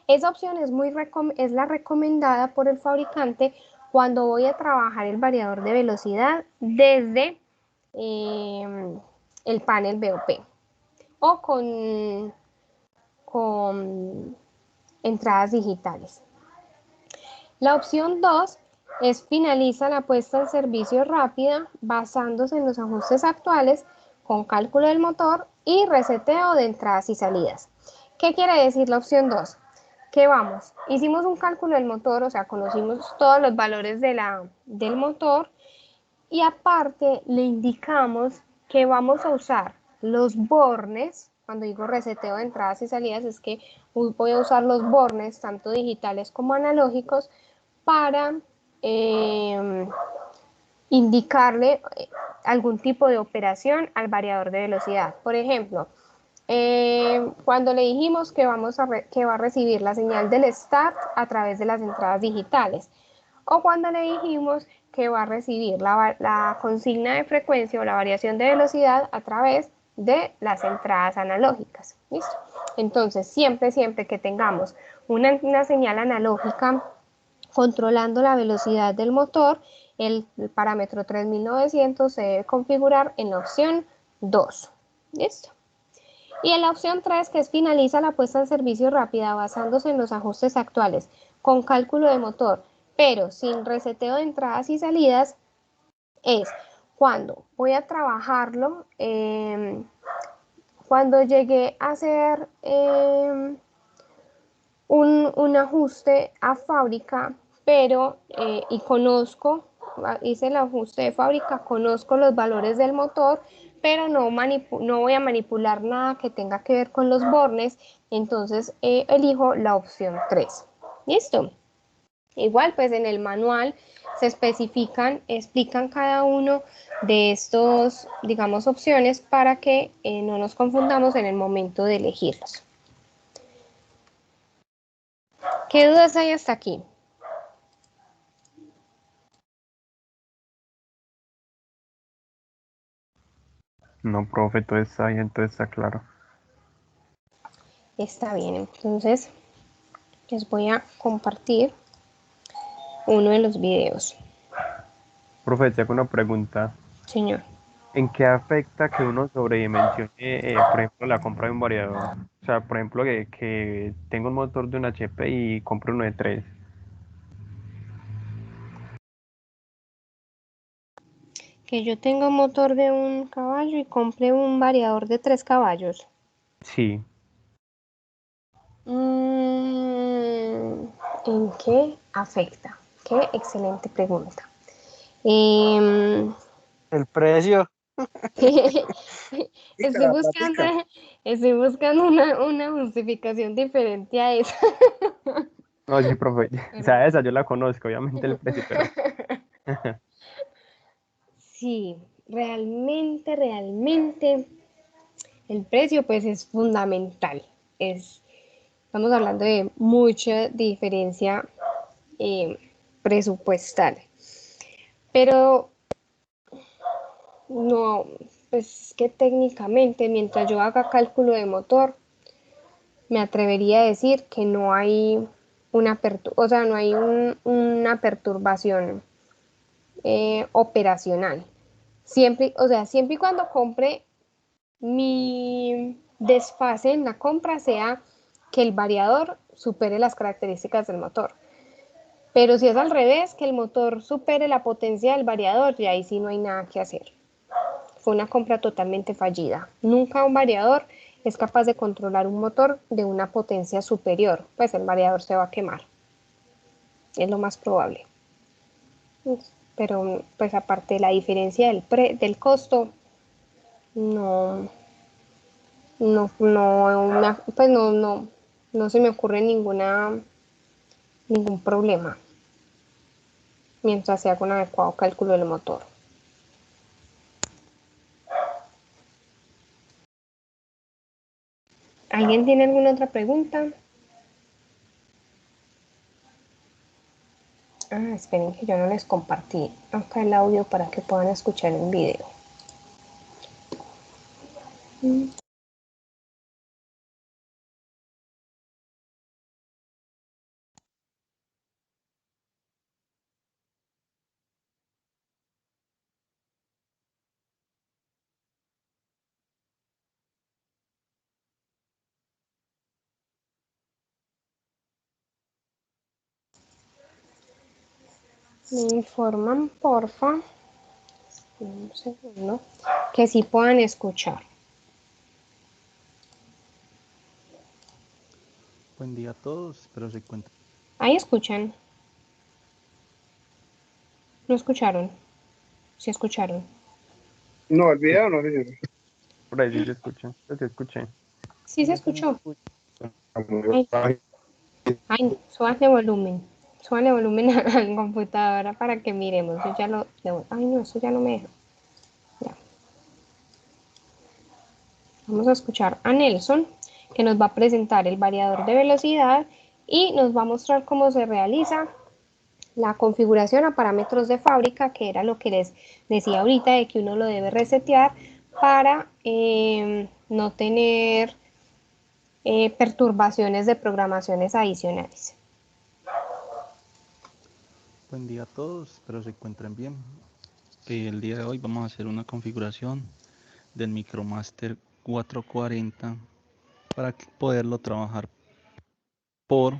Esa opción es la recomendada por el fabricante cuando voy a trabajar el variador de velocidad desde el panel BOP o con entradas digitales. La opción 2 es finaliza la puesta en servicio rápida basándose en los ajustes actuales con cálculo del motor y reseteo de entradas y salidas. ¿Qué quiere decir la opción 2? Que hicimos un cálculo del motor, o sea, conocimos todos los valores del motor, y aparte le indicamos que vamos a usar los bornes. Cuando digo reseteo de entradas y salidas es que voy a usar los bornes, tanto digitales como analógicos, para indicarle algún tipo de operación al variador de velocidad. Por ejemplo, cuando le dijimos que va a recibir la señal del start a través de las entradas digitales, o cuando le dijimos que va a recibir la consigna de frecuencia o la variación de velocidad a través de las entradas analógicas. ¿Listo? Entonces, siempre que tengamos una señal analógica controlando la velocidad del motor, el parámetro 3900 se debe configurar en la opción 2. ¿Listo? Y en la opción 3, que es finaliza la puesta en servicio rápida basándose en los ajustes actuales con cálculo de motor, pero sin reseteo de entradas y salidas, es cuando voy a trabajarlo, cuando llegué a hacer un ajuste a fábrica, pero hice el ajuste de fábrica, conozco los valores del motor, pero no voy a manipular nada que tenga que ver con los bornes, entonces elijo la opción 3. ¿Listo? Igual, pues en el manual se explican cada uno de estos, digamos, opciones para que no nos confundamos en el momento de elegirlos. ¿Qué dudas hay hasta aquí? No, profe, todo está bien, todo está claro. Está bien, entonces les voy a compartir uno de los videos. Profe, te hago una pregunta. Señor. ¿En qué afecta que uno sobredimensione, por ejemplo, la compra de un variador? O sea, por ejemplo, que tengo un motor de un HP y compro uno de 3. Que yo tenga un motor de 1 caballo y compre un variador de 3 caballos. Sí, ¿En qué afecta? Qué excelente pregunta. Em, El precio. estoy La buscando, plática. estoy buscando una justificación diferente a eso. no, sí, profe. O Pero sea, esa yo la conozco, obviamente el precio, pero sí, realmente el precio pues es fundamental. Estamos hablando de mucha diferencia eh, presupuestal. Pero no, pues es que técnicamente, mientras yo haga cálculo de motor, me atrevería a decir que no hay o sea, no hay una perturbación operacional. Siempre y cuando compre mi desfase en la compra sea que el variador supere las características del motor. Pero si es al revés, que el motor supere la potencia del variador, y ahí sí no hay nada que hacer. Fue una compra totalmente fallida. Nunca un variador es capaz de controlar un motor de una potencia superior, pues el variador se va a quemar. Es lo más probable. Pero pues aparte de la diferencia del costo, no, pues no se me ocurre ningún problema mientras se haga un adecuado cálculo del motor. ¿Alguien tiene alguna otra pregunta? Esperen que yo no les compartí acá el audio para que puedan escuchar el video. Me informan, porfa, un segundo, que sí puedan escuchar. Buen día a todos, espero se encuentren. Ahí escuchan. ¿No escucharon? Sí escucharon. No, el video no, señor. por ahí sí se escucha. Yo te escuché. Sí se Yo también escuchó. escucho. Ay, ay, súbanle volumen a la computadora para que miremos. Ay, no, eso ya no me deja. Ya. Vamos a escuchar a Nelson, que nos va a presentar el variador de velocidad y nos va a mostrar cómo se realiza la configuración a parámetros de fábrica, que era lo que les decía ahorita, de que uno lo debe resetear para no tener perturbaciones de programaciones adicionales. Buen día a todos, espero se encuentren bien. El día de hoy vamos a hacer una configuración del Micromaster 440 para poderlo trabajar por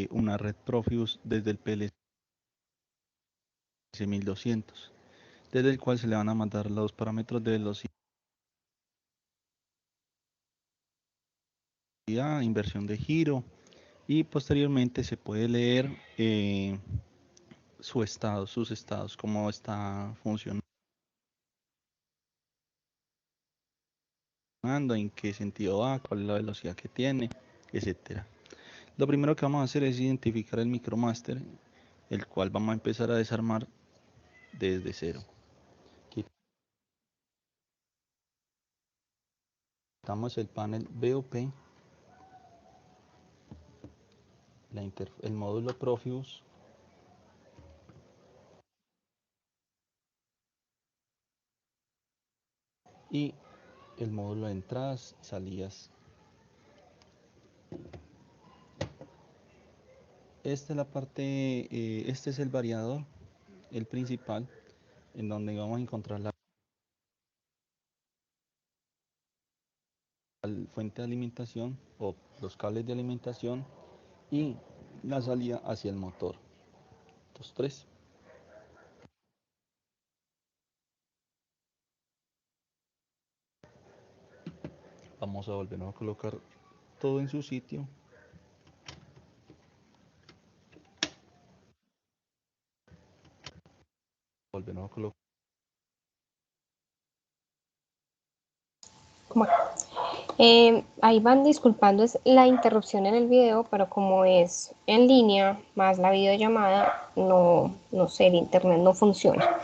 una red Profius desde el PLC 1200, desde el cual se le van a mandar los parámetros de velocidad, inversión de giro, y posteriormente se puede leer sus estados, cómo está funcionando funcionando, en qué sentido va, cuál es la velocidad que tiene, etcétera. Lo primero que vamos a hacer es identificar el MicroMaster, el cual vamos a empezar a desarmar desde cero. Quitamos el panel BOP, el módulo Profibus, y el módulo de entradas y salidas. Esta es la parte, este es el variador, el principal, en donde vamos a encontrar la fuente de alimentación o los cables de alimentación y la salida hacia el motor. Estos tres. Vamos a volver a colocar todo en su sitio. Volvemos a colocar. Ahí van disculpando es la interrupción en el video, pero como es en línea más la videollamada, no sé, el internet no funciona.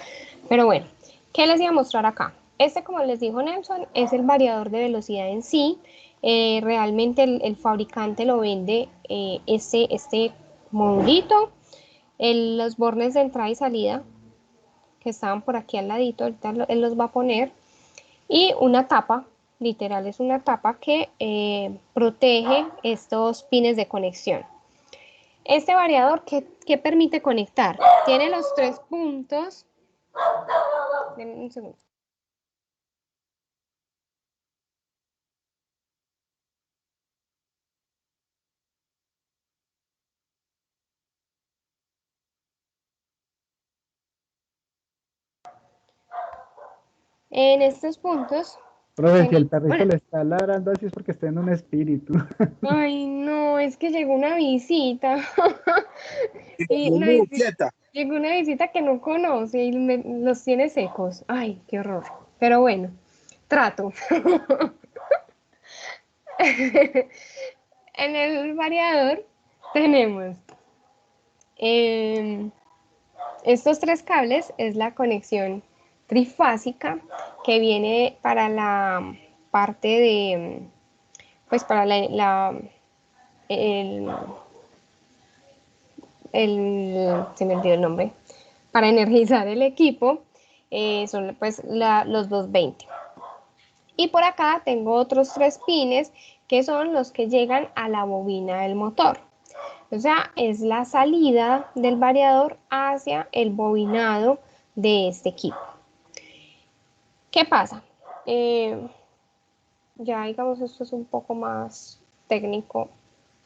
Pero bueno, ¿qué les iba a mostrar acá? Este, como les dijo Nelson, es el variador de velocidad en sí. Realmente el fabricante lo vende este modulito, los bornes de entrada y salida que estaban por aquí al ladito, ahorita él los va a poner, y una tapa, literal es una tapa que protege estos pines de conexión. Este variador, ¿qué permite conectar? Tiene los 3 puntos. Denme un segundo. En estos puntos. Profe, si el perrito le está ladrando así es porque está en un espíritu. Ay, no, es que llegó una visita. Llegó una visita que no conoce y los tiene secos. Ay, qué horror. Pero bueno, trato. En el variador tenemos estos 3 cables, es la conexión trifásica que viene para la parte de, pues para se me olvidó el nombre, para energizar el equipo, son pues los 220. Y por acá tengo otros 3 pines que son los que llegan a la bobina del motor. O sea, es la salida del variador hacia el bobinado de este equipo. ¿Qué pasa? Ya digamos esto es un poco más técnico,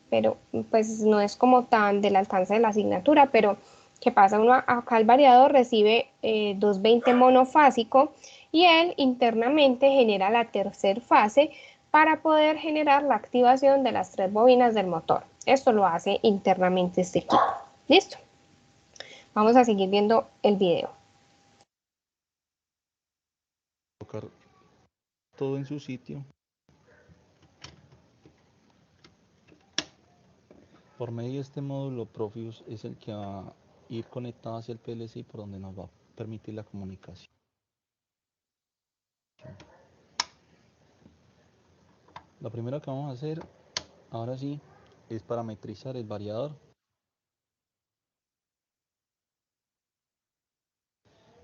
pero pues no es como tan del alcance de la asignatura, pero ¿qué pasa? Acá el variador recibe 220 monofásico y él internamente genera la tercera fase para poder generar la activación de las 3 bobinas del motor. Esto lo hace internamente este equipo. ¿Listo? Vamos a seguir viendo el video. Colocar todo en su sitio. Por medio de este módulo Profibus es el que va a ir conectado hacia el PLC por donde nos va a permitir la comunicación. Lo primero que vamos a hacer, ahora sí, es parametrizar el variador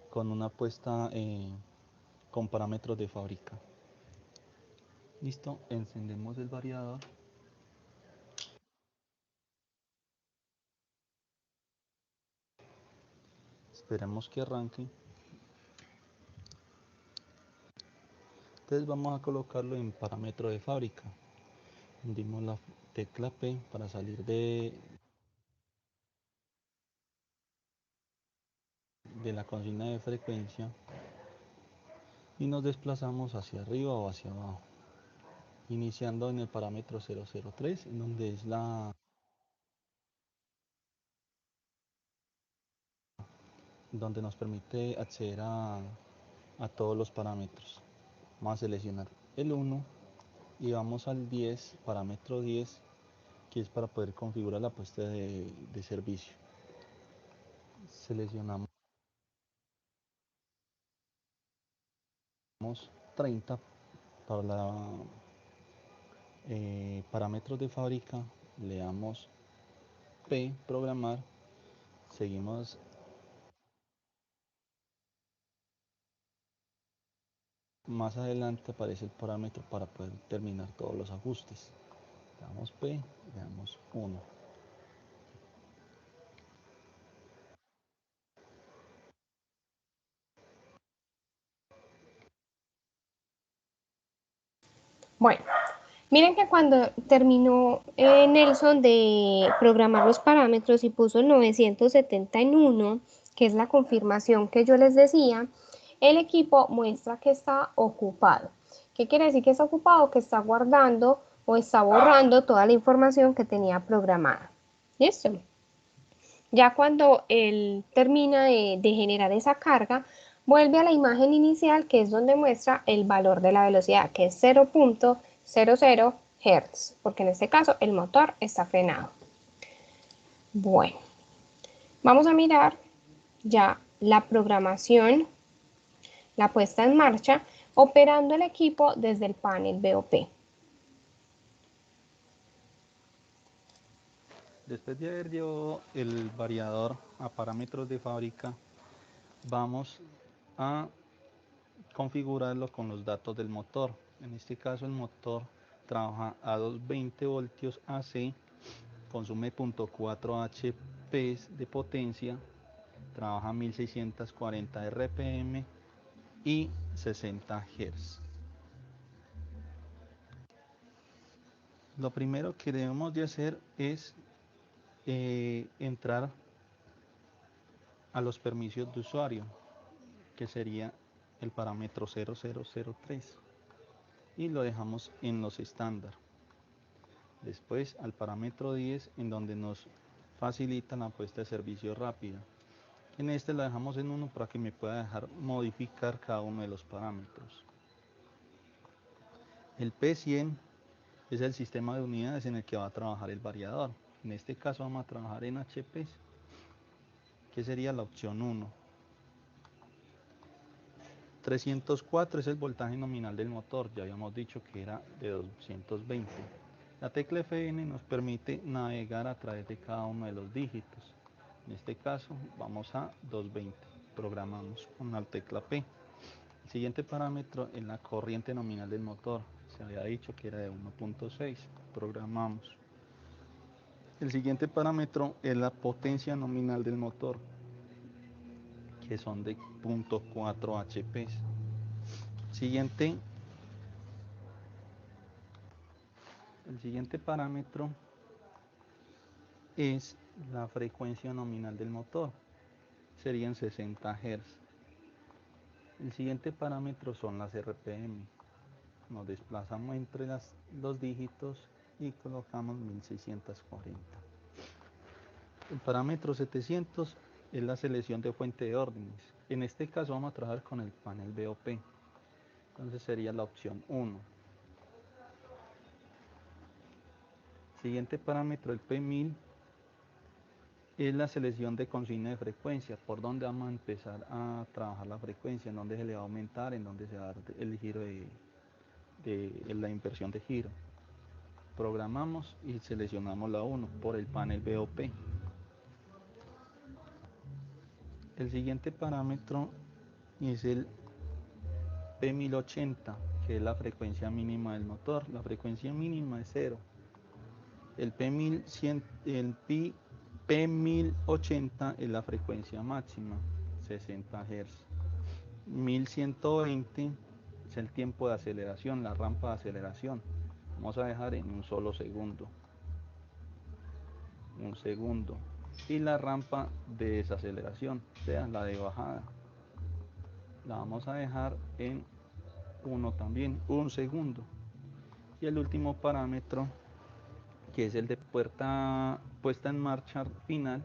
con una puesta con parámetros de fábrica. Listo, encendemos el variador. Esperemos que arranque. Entonces vamos a colocarlo en parámetro de fábrica. Hundimos la tecla P para salir de la consigna de frecuencia y nos desplazamos hacia arriba o hacia abajo, iniciando en el parámetro 003, en donde es donde nos permite acceder a todos los parámetros. Vamos a seleccionar el 1 y vamos al 10, parámetro 10, que es para poder configurar la puesta de servicio. Seleccionamos 30 para la parámetros de fábrica, le damos P, programar, seguimos. Más adelante aparece el parámetro para poder terminar todos los ajustes. Le damos P, le damos 1. Bueno, miren que cuando terminó Nelson de programar los parámetros y puso el 971, que es la confirmación que yo les decía, el equipo muestra que está ocupado. ¿Qué quiere decir que está ocupado? Que está guardando o está borrando toda la información que tenía programada. ¿Listo? Ya cuando él termina de generar esa carga, vuelve a la imagen inicial, que es donde muestra el valor de la velocidad, que es 0.00 Hz, porque en este caso el motor está frenado. Bueno, vamos a mirar ya la programación, la puesta en marcha, operando el equipo desde el panel BOP. Después de haber llevado el variador a parámetros de fábrica, vamos a configurarlo con los datos del motor. En este caso el motor trabaja a 220 voltios AC, consume 0.4 HP de potencia, trabaja a 1640 RPM y 60 Hz. Lo primero que debemos de hacer es entrar a los permisos de usuario, que sería el parámetro 0003, y lo dejamos en los estándar. Después al parámetro 10, en donde nos facilita la puesta de servicio rápida. En este lo dejamos en 1 para que me pueda dejar modificar cada uno de los parámetros. El P100 es el sistema de unidades en el que va a trabajar el variador. En este caso vamos a trabajar en HP, que sería la opción 1. 304 es el voltaje nominal del motor, ya habíamos dicho que era de 220. La tecla Fn nos permite navegar a través de cada uno de los dígitos. En este caso vamos a 220, programamos con la tecla P. El siguiente parámetro es la corriente nominal del motor, se había dicho que era de 1.6, programamos. El siguiente parámetro es la potencia nominal del motor, que son de 0.4 HP. El siguiente parámetro es la frecuencia nominal del motor, serían 60 Hz. El siguiente parámetro son las RPM. Nos desplazamos entre los dígitos y colocamos 1640. El parámetro 700 es la selección de fuente de órdenes. En este caso vamos a trabajar con el panel BOP. Entonces sería la opción 1. Siguiente parámetro, el P1000, es la selección de consigna de frecuencia, por donde vamos a empezar a trabajar la frecuencia, en donde se le va a aumentar, en donde se va a dar el giro de la inversión de giro. Programamos y seleccionamos la 1 por el panel BOP. El siguiente parámetro es el P1080, que es la frecuencia mínima del motor. La frecuencia mínima es 0. El P1080 es la frecuencia máxima, 60 Hz. 1120 es el tiempo de aceleración, la rampa de aceleración. Vamos a dejar en un solo segundo. Un segundo. Y la rampa de desaceleración, o sea, la de bajada, la vamos a dejar en 1 también, un segundo. Y el último parámetro, que es el de puesta en marcha final,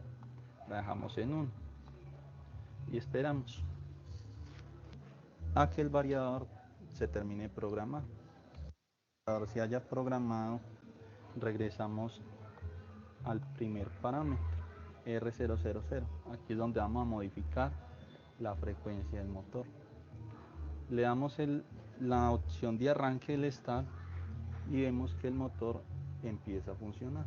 la dejamos en 1 y esperamos a que el variador se termine de programar. se haya programado, regresamos al primer parámetro, R000. Aquí es donde vamos a modificar la frecuencia del motor. Le damos la opción de arranque del start y vemos que el motor empieza a funcionar.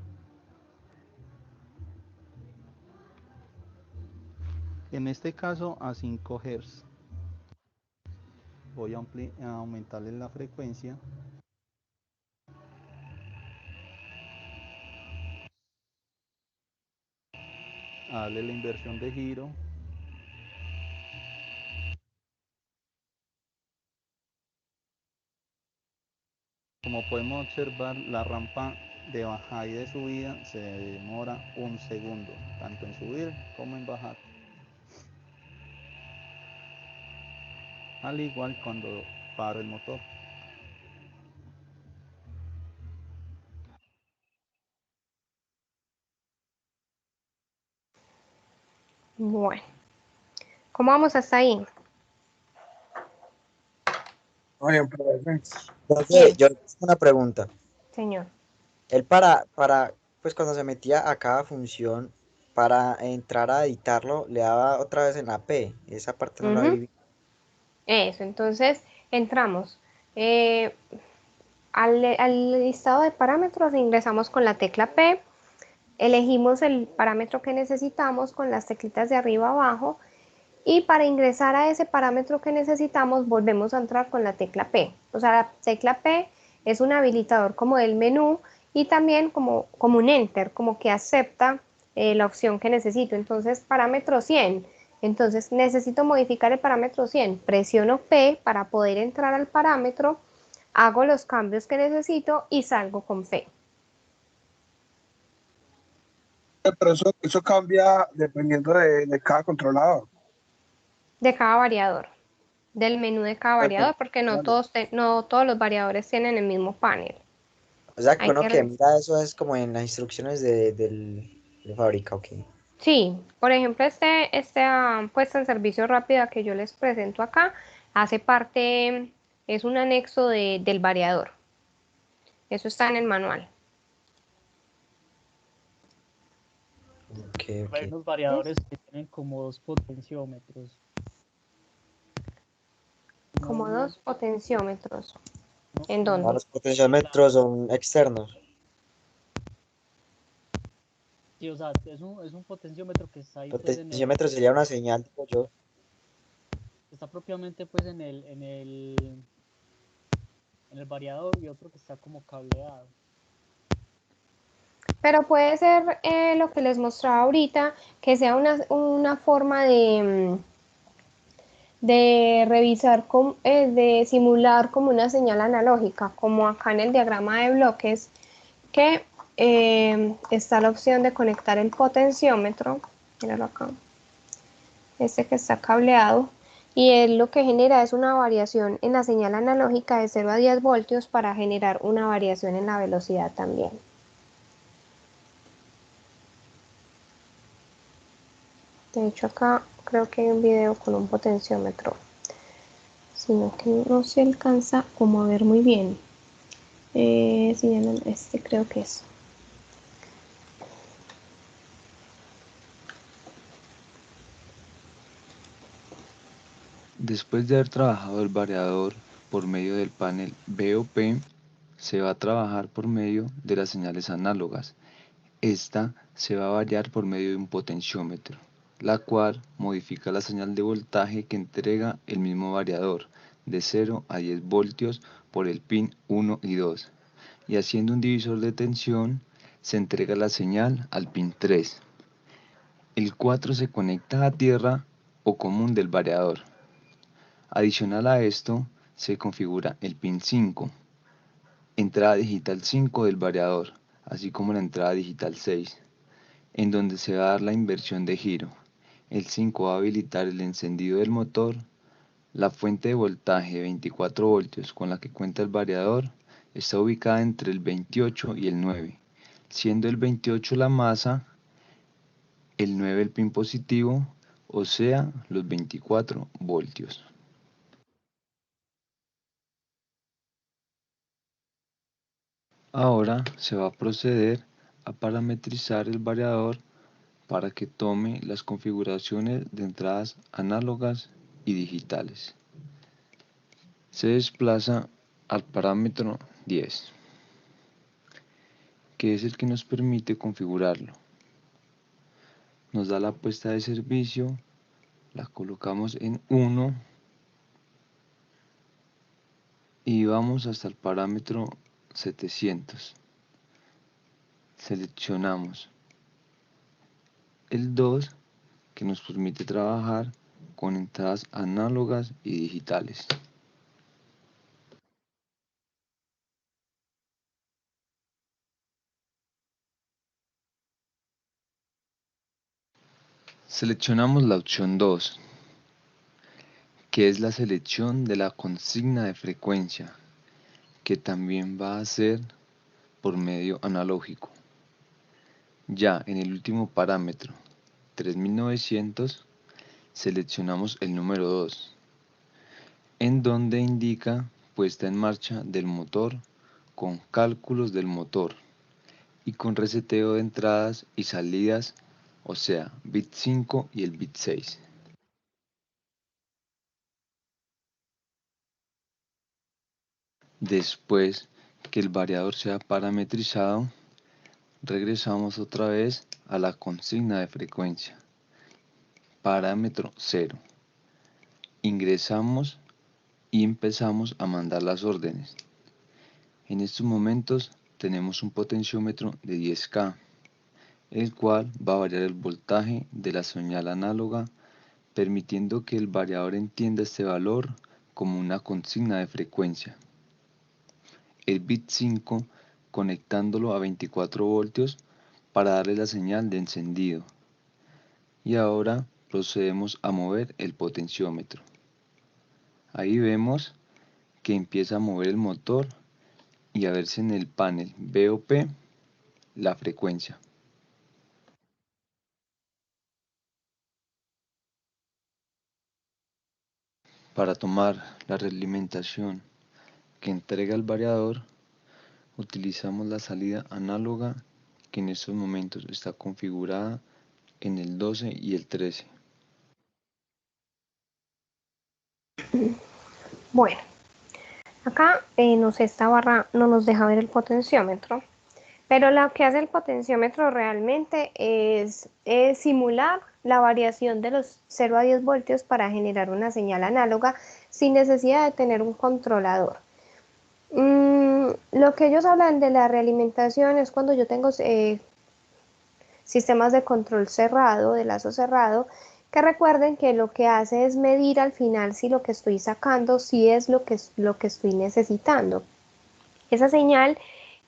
En este caso a 5 Hz. Voy a aumentarle la frecuencia. A darle la inversión de giro. Como podemos observar, la rampa de bajada y de subida se demora 1 segundo, tanto en subir como en bajar. Al igual cuando paro el motor. Bueno, ¿cómo vamos hasta ahí? Oye, profe, Profe, yo tengo una pregunta. Señor. Él pues cuando se metía a cada función, para entrar a editarlo, le daba otra vez en la P. Esa parte no la Ujú. vi. Eso, entonces entramos al listado de parámetros, ingresamos con la tecla P, elegimos el parámetro que necesitamos con las teclitas de arriba abajo y para ingresar a ese parámetro que necesitamos volvemos a entrar con la tecla P. O sea, la tecla P es un habilitador como del menú y también como un enter, como que acepta la opción que necesito. Entonces, parámetro 100. Entonces, necesito modificar el parámetro 100. Presiono P para poder entrar al parámetro, hago los cambios que necesito y salgo con P. pero eso cambia dependiendo de cada controlador. De cada variador, del menú de cada variador, porque no todos los variadores tienen el mismo panel. O sea, que Hay uno que que mira eso es como en las instrucciones de fábrica, ok. Sí, por ejemplo, este puesta en servicio rápida que yo les presento acá, hace parte, es un anexo del variador. Eso está en el manual. Ok, Hay ok. unos variadores que tienen como 2 potenciómetros. Como Uno, 2 potenciómetros. ¿En uno Ahora dónde? los potenciómetros son externos. sí, o sea, es un potenciómetro que está ahí pues Potenciómetro sería una señal, digo yo. está propiamente pues en el variador y otro que está como cableado. Pero puede ser lo que les mostraba ahorita, que sea una forma de revisar, de simular como una señal analógica, como acá en el diagrama de bloques, que está la opción de conectar el potenciómetro, míralo acá, este que está cableado, y él lo que genera es una variación en la señal analógica de 0 a 10 voltios para generar una variación en la velocidad también. De hecho acá creo que hay un video con un potenciómetro, sino que no se alcanza como a ver muy bien. Este creo que es. Después de haber trabajado el variador por medio del panel VOP, se va a trabajar por medio de las señales análogas. Esta se va a variar por medio de un potenciómetro, la cual modifica la señal de voltaje que entrega el mismo variador, de 0 a 10 voltios por el pin 1 y 2, y haciendo un divisor de tensión, se entrega la señal al pin 3. El 4 se conecta a tierra o común del variador. Adicional a esto, se configura el pin 5, entrada digital 5 del variador, así como la entrada digital 6, en donde se va a dar la inversión de giro. El 5 va a habilitar el encendido del motor. La fuente de voltaje de 24 voltios con la que cuenta el variador está ubicada entre el 28 y el 9, siendo el 28 la masa, el 9 el pin positivo, o sea, los 24 voltios. Ahora se va a proceder a parametrizar el variador para que tome las configuraciones de entradas análogas y digitales. Se desplaza al parámetro 10, que es el que nos permite configurarlo. Nos da la puesta de servicio, la colocamos en 1 y vamos hasta el parámetro 700. Seleccionamos el 2, que nos permite trabajar con entradas análogas y digitales. Seleccionamos la opción 2, que es la selección de la consigna de frecuencia, que también va a ser por medio analógico. Ya en el último parámetro, 3900, seleccionamos el número 2, en donde indica puesta en marcha del motor con cálculos del motor y con reseteo de entradas y salidas, o sea, bit 5 y el bit 6. Después que el variador sea parametrizado, regresamos otra vez a la consigna de frecuencia. Parámetro 0. Ingresamos y empezamos a mandar las órdenes. En estos momentos tenemos un potenciómetro de 10K, el cual va a variar el voltaje de la señal análoga, permitiendo que el variador entienda este valor como una consigna de frecuencia. El bit 5 conectándolo a 24 voltios para darle la señal de encendido. Y ahora procedemos a mover el potenciómetro. Ahí vemos que empieza a mover el motor y a verse en el panel VOP la frecuencia. Para tomar la realimentación que entrega el variador, utilizamos la salida análoga, que en estos momentos está configurada en el 12 y el 13. Bueno, acá esta barra no nos deja ver el potenciómetro, pero lo que hace el potenciómetro realmente es simular la variación de los 0 a 10 voltios para generar una señal análoga sin necesidad de tener un controlador. Lo que ellos hablan de la realimentación es cuando yo tengo sistemas de control cerrado, de lazo cerrado, que recuerden que lo que hace es medir al final si lo que estoy sacando si es lo que estoy necesitando. Esa señal,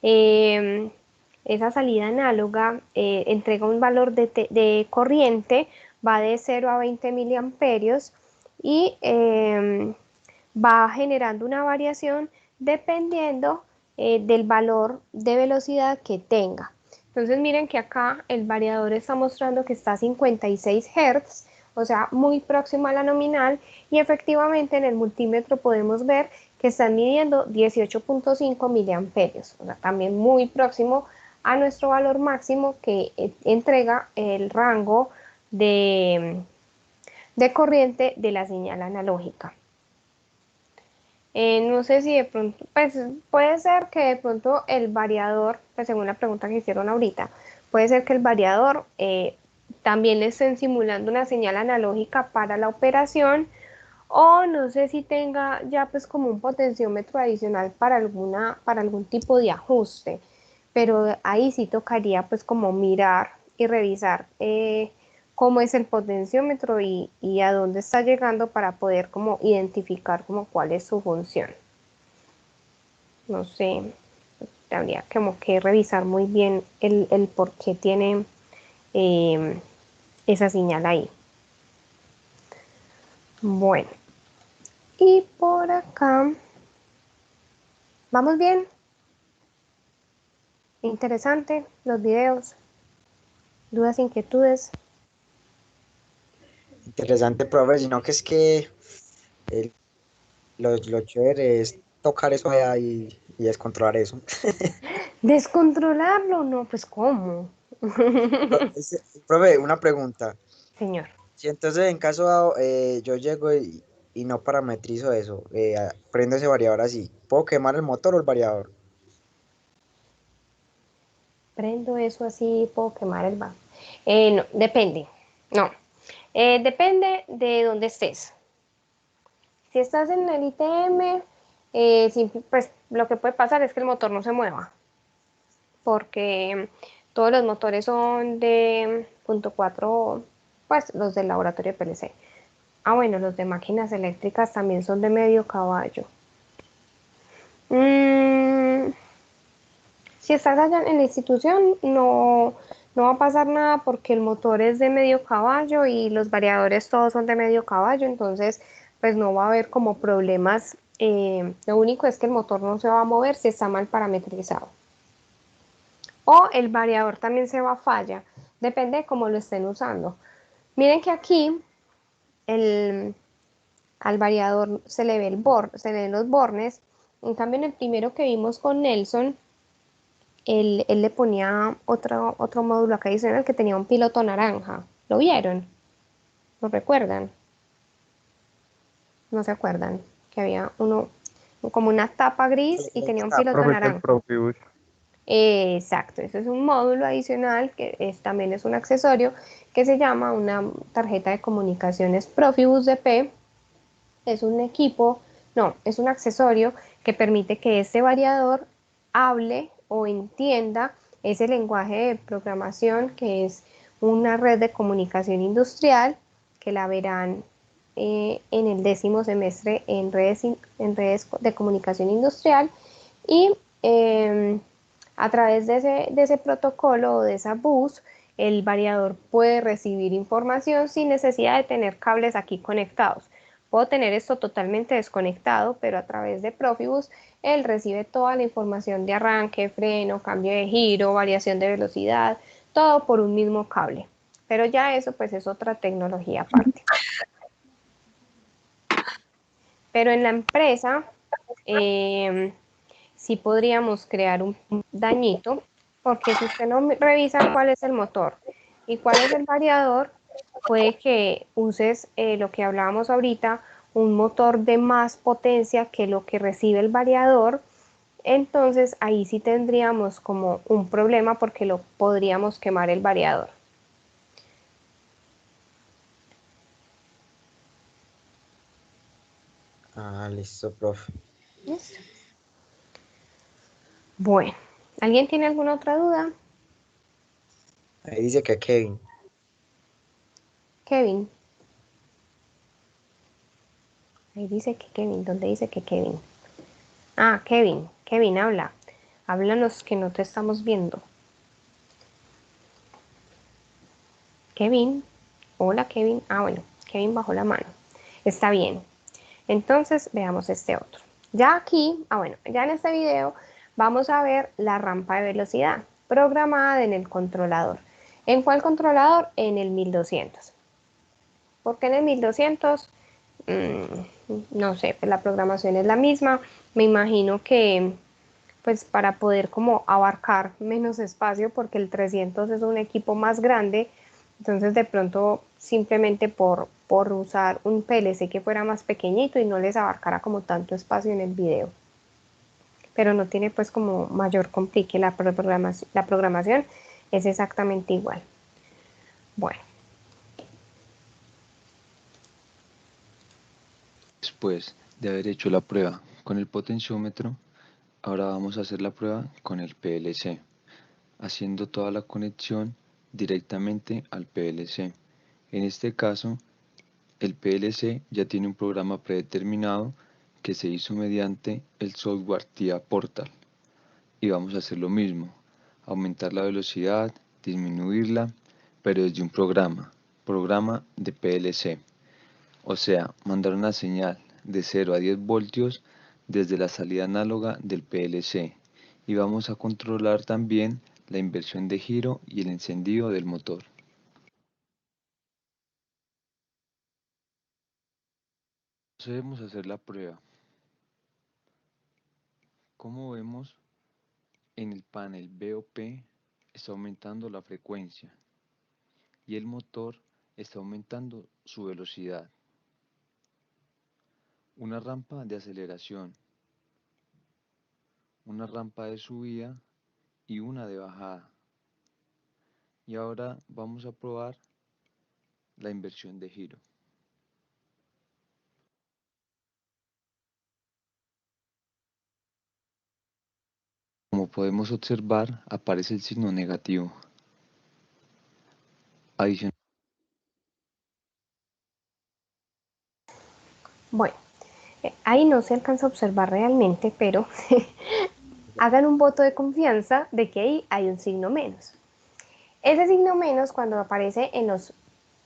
esa salida análoga entrega un valor de corriente, va de 0 a 20 miliamperios y va generando una variación dependiendo del valor de velocidad que tenga. Entonces miren que acá el variador está mostrando que está a 56 Hz, o sea, muy próximo a la nominal, y efectivamente en el multímetro podemos ver que están midiendo 18.5 miliamperios, o sea, también muy próximo a nuestro valor máximo que entrega el rango de corriente de la señal analógica. No sé si de pronto, pues puede ser que de pronto el variador, pues según la pregunta que hicieron ahorita, puede ser que el variador también le estén simulando una señal analógica para la operación, o no sé si tenga ya pues como un potenciómetro adicional para algún tipo de ajuste, pero ahí sí tocaría pues como mirar y revisar cómo es el potenciómetro y a dónde está llegando para poder como identificar como cuál es su función. No sé, habría como que revisar muy bien el por qué tiene esa señal ahí. Bueno, y por acá, ¿vamos bien? Interesante los videos, dudas, inquietudes. Interesante, profe, sino que es que el- lo chévere es tocar eso allá y descontrolar eso. ¿Descontrolarlo? No, pues ¿cómo? Profe, una pregunta. Señor. Si entonces en caso dado, yo llego y no parametrizo eso, prendo ese variador así, ¿puedo quemar el motor o el variador? Prendo eso así, puedo quemar el vaso. No, depende. No. Depende de dónde estés. Si estás en el ITM, pues lo que puede pasar es que el motor no se mueva, porque todos los motores son de .4, pues los del laboratorio de PLC. Ah, bueno, los de máquinas eléctricas también son de medio caballo. Si estás allá en la institución, no va a pasar nada porque el motor es de medio caballo y los variadores todos son de medio caballo, entonces pues no va a haber como problemas. Lo único es que el motor no se va a mover si está mal parametrizado. O el variador también se va a falla, depende de cómo lo estén usando. Miren que aquí al variador se le ve se le ven los bornes. En cambio, en el primero que vimos con Nelson, él le ponía otro módulo acá adicional que tenía un piloto naranja. ¿Lo vieron? ¿Lo recuerdan? ¿No se acuerdan? Que había uno como una tapa gris y tenía un piloto Profe, es el naranja. Profibus. Exacto, eso es un módulo adicional que también es un accesorio que se llama una tarjeta de comunicaciones Profibus DP. Es un equipo, no, es un accesorio que permite que este variador hable o entienda ese lenguaje de programación que es una red de comunicación industrial que la verán en el 10º semestre en redes de comunicación industrial y a través de ese protocolo o de esa bus el variador puede recibir información sin necesidad de tener cables aquí conectados. Puedo tener esto totalmente desconectado, pero a través de Profibus él recibe toda la información de arranque, freno, cambio de giro, variación de velocidad, todo por un mismo cable. Pero ya eso pues es otra tecnología aparte. Pero en la empresa sí podríamos crear un dañito, porque si usted no revisa cuál es el motor y cuál es el variador, puede que uses lo que hablábamos ahorita, un motor de más potencia que lo que recibe el variador. Entonces ahí sí tendríamos como un problema porque lo podríamos quemar el variador. Ah, listo, profe. ¿Listo? Bueno, ¿alguien tiene alguna otra duda? Ahí dice que Kevin. Kevin. Ahí dice que Kevin. ¿Dónde dice que Kevin? Ah, Kevin. Kevin, habla. Háblanos que no te estamos viendo. Kevin. Hola, Kevin. Ah, bueno. Kevin bajó la mano. Está bien. Entonces, veamos este otro. Ya aquí, bueno, ya en este video vamos a ver la rampa de velocidad programada en el controlador. ¿En cuál controlador? En el 1200. ¿Por qué en el 1200? No sé, pues la programación es la misma. Me imagino que pues para poder como abarcar menos espacio porque el 300 es un equipo más grande, entonces de pronto simplemente por usar un PLC que fuera más pequeñito y no les abarcara como tanto espacio en el video. Pero no tiene pues como mayor complique, la programación es exactamente igual. Bueno, Después de haber hecho la prueba con el potenciómetro, ahora vamos a hacer la prueba con el PLC, haciendo toda la conexión directamente al PLC. En este caso, el PLC ya tiene un programa predeterminado que se hizo mediante el software TIA Portal. Y vamos a hacer lo mismo, aumentar la velocidad, disminuirla, pero desde un programa de PLC. O sea, mandar una señal de 0 a 10 voltios desde la salida análoga del PLC. Y vamos a controlar también la inversión de giro y el encendido del motor. Procedemos a hacer la prueba. Como vemos, En el panel VOP está aumentando la frecuencia y el motor está aumentando su velocidad. Una rampa de aceleración, una rampa de subida y una de bajada. Y ahora vamos a probar la inversión de giro. Como podemos observar, aparece el signo negativo. Adicional. Bueno, ahí no se alcanza a observar realmente, pero hagan un voto de confianza de que ahí hay un signo menos. Ese signo menos, cuando aparece en los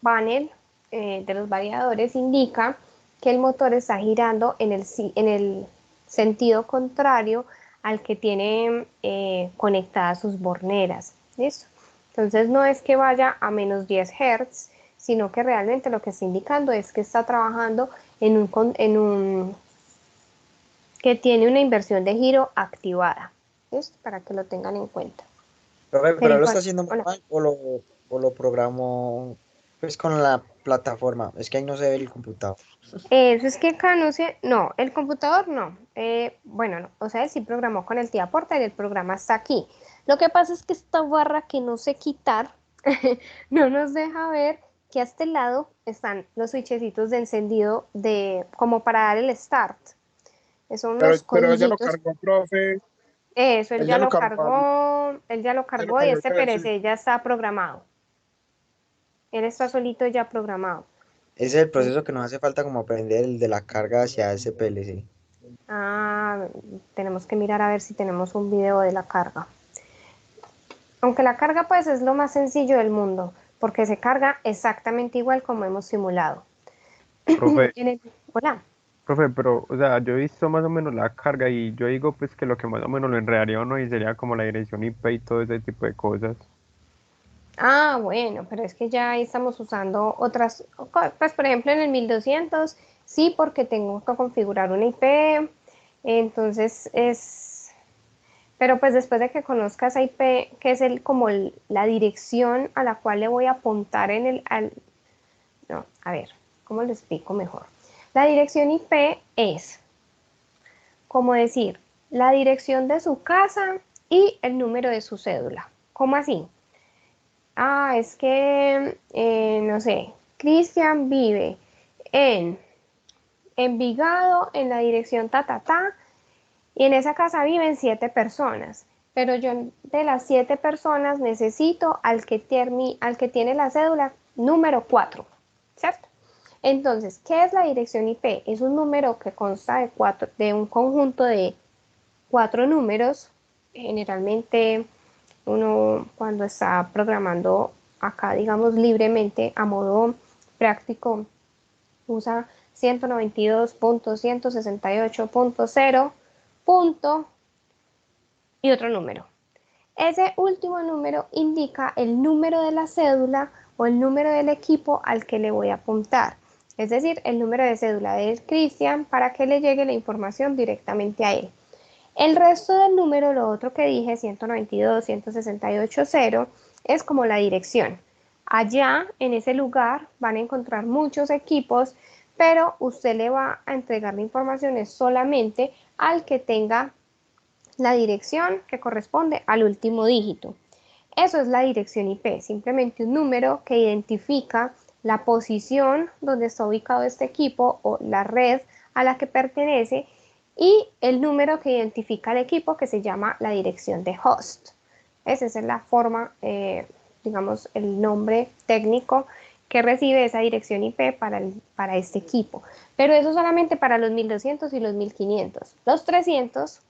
paneles de los variadores, indica que el motor está girando en el sentido contrario al que tiene conectadas sus borneras. ¿Listo? Entonces no es que vaya a menos 10 Hz, sino que realmente lo que está indicando es que está trabajando que tiene una inversión de giro activada. ¿Listo? Para que lo tengan en cuenta. Pero lo está haciendo mal o lo programó pues con la plataforma. Es que ahí no se ve el computador. Eso es que acá no, el computador no. Bueno, no, o sea, él sí programó con el tía Porta y el programa está aquí. Lo que pasa es que esta barra que no sé quitar no nos deja ver que a este lado están los switchecitos de encendido como para dar el start. Son los Pero ella lo codiguitos. cargó, profe. Eso, él Ella ya lo lo cargó. cargó, él ya lo Ella lo cargó y cargó este con el switch. PLC ya está programado. Él está solito ya programado. Ese es el proceso que nos hace falta como aprender el de la carga hacia ese PLC. Ah, tenemos que mirar a ver si tenemos un video de la carga. Aunque la carga pues es lo más sencillo del mundo, porque se carga exactamente igual como hemos simulado. Profe, Hola. profe, pero, o sea, yo he visto más o menos la carga y yo digo pues que lo que más o menos lo enredaría uno y sería como la dirección IP y todo ese tipo de cosas. Ah, bueno, pero es que ya ahí estamos usando otras, pues por ejemplo en el 1200, sí, porque tengo que configurar una IP, entonces pero pues después de que conozca esa IP, que es la dirección a la cual le voy a apuntar no, a ver, ¿cómo lo explico mejor? La dirección IP es, como decir, la dirección de su casa y el número de su cédula. ¿Cómo así? Ah, es que, no sé, Cristian vive en Envigado, en la dirección ta, y en esa casa viven 7 personas. Pero yo de las 7 personas necesito al que tiene la cédula número 4, ¿cierto? Entonces, ¿qué es la dirección IP? Es un número que consta de un conjunto de 4 números. Generalmente uno cuando está programando acá, digamos libremente, a modo práctico, usa 192.168.0 y otro número. Ese último número indica el número de la cédula o el número del equipo al que le voy a apuntar. Es decir, el número de cédula de Cristian para que le llegue la información directamente a él. El resto del número, lo otro que dije, 192.168.0, es como la dirección. Allá, en ese lugar, van a encontrar muchos equipos, pero usted le va a entregar la información solamente al que tenga la dirección que corresponde al último dígito. Eso es la dirección IP, simplemente un número que identifica la posición donde está ubicado este equipo o la red a la que pertenece y el número que identifica el equipo que se llama la dirección de host. Esa es la forma, digamos, el nombre técnico que recibe esa dirección IP para este equipo. Pero eso solamente para los 1200 y los 1500. Los 300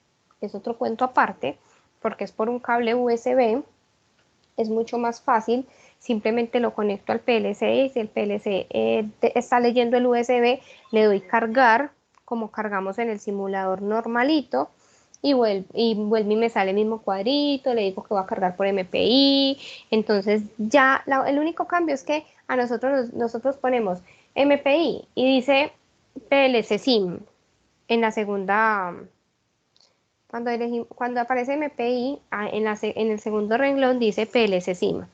es otro cuento aparte porque es por un cable USB. Es mucho más fácil, simplemente lo conecto al PLC y si el PLC está leyendo el USB, le doy cargar, como cargamos en el simulador normalito, y vuelve y me sale el mismo cuadrito, le digo que va a cargar por MPI, entonces ya el único cambio es que a nosotros ponemos MPI y dice PLC SIM en la segunda Cuando aparece MPI, en el segundo renglón dice PLC SIM.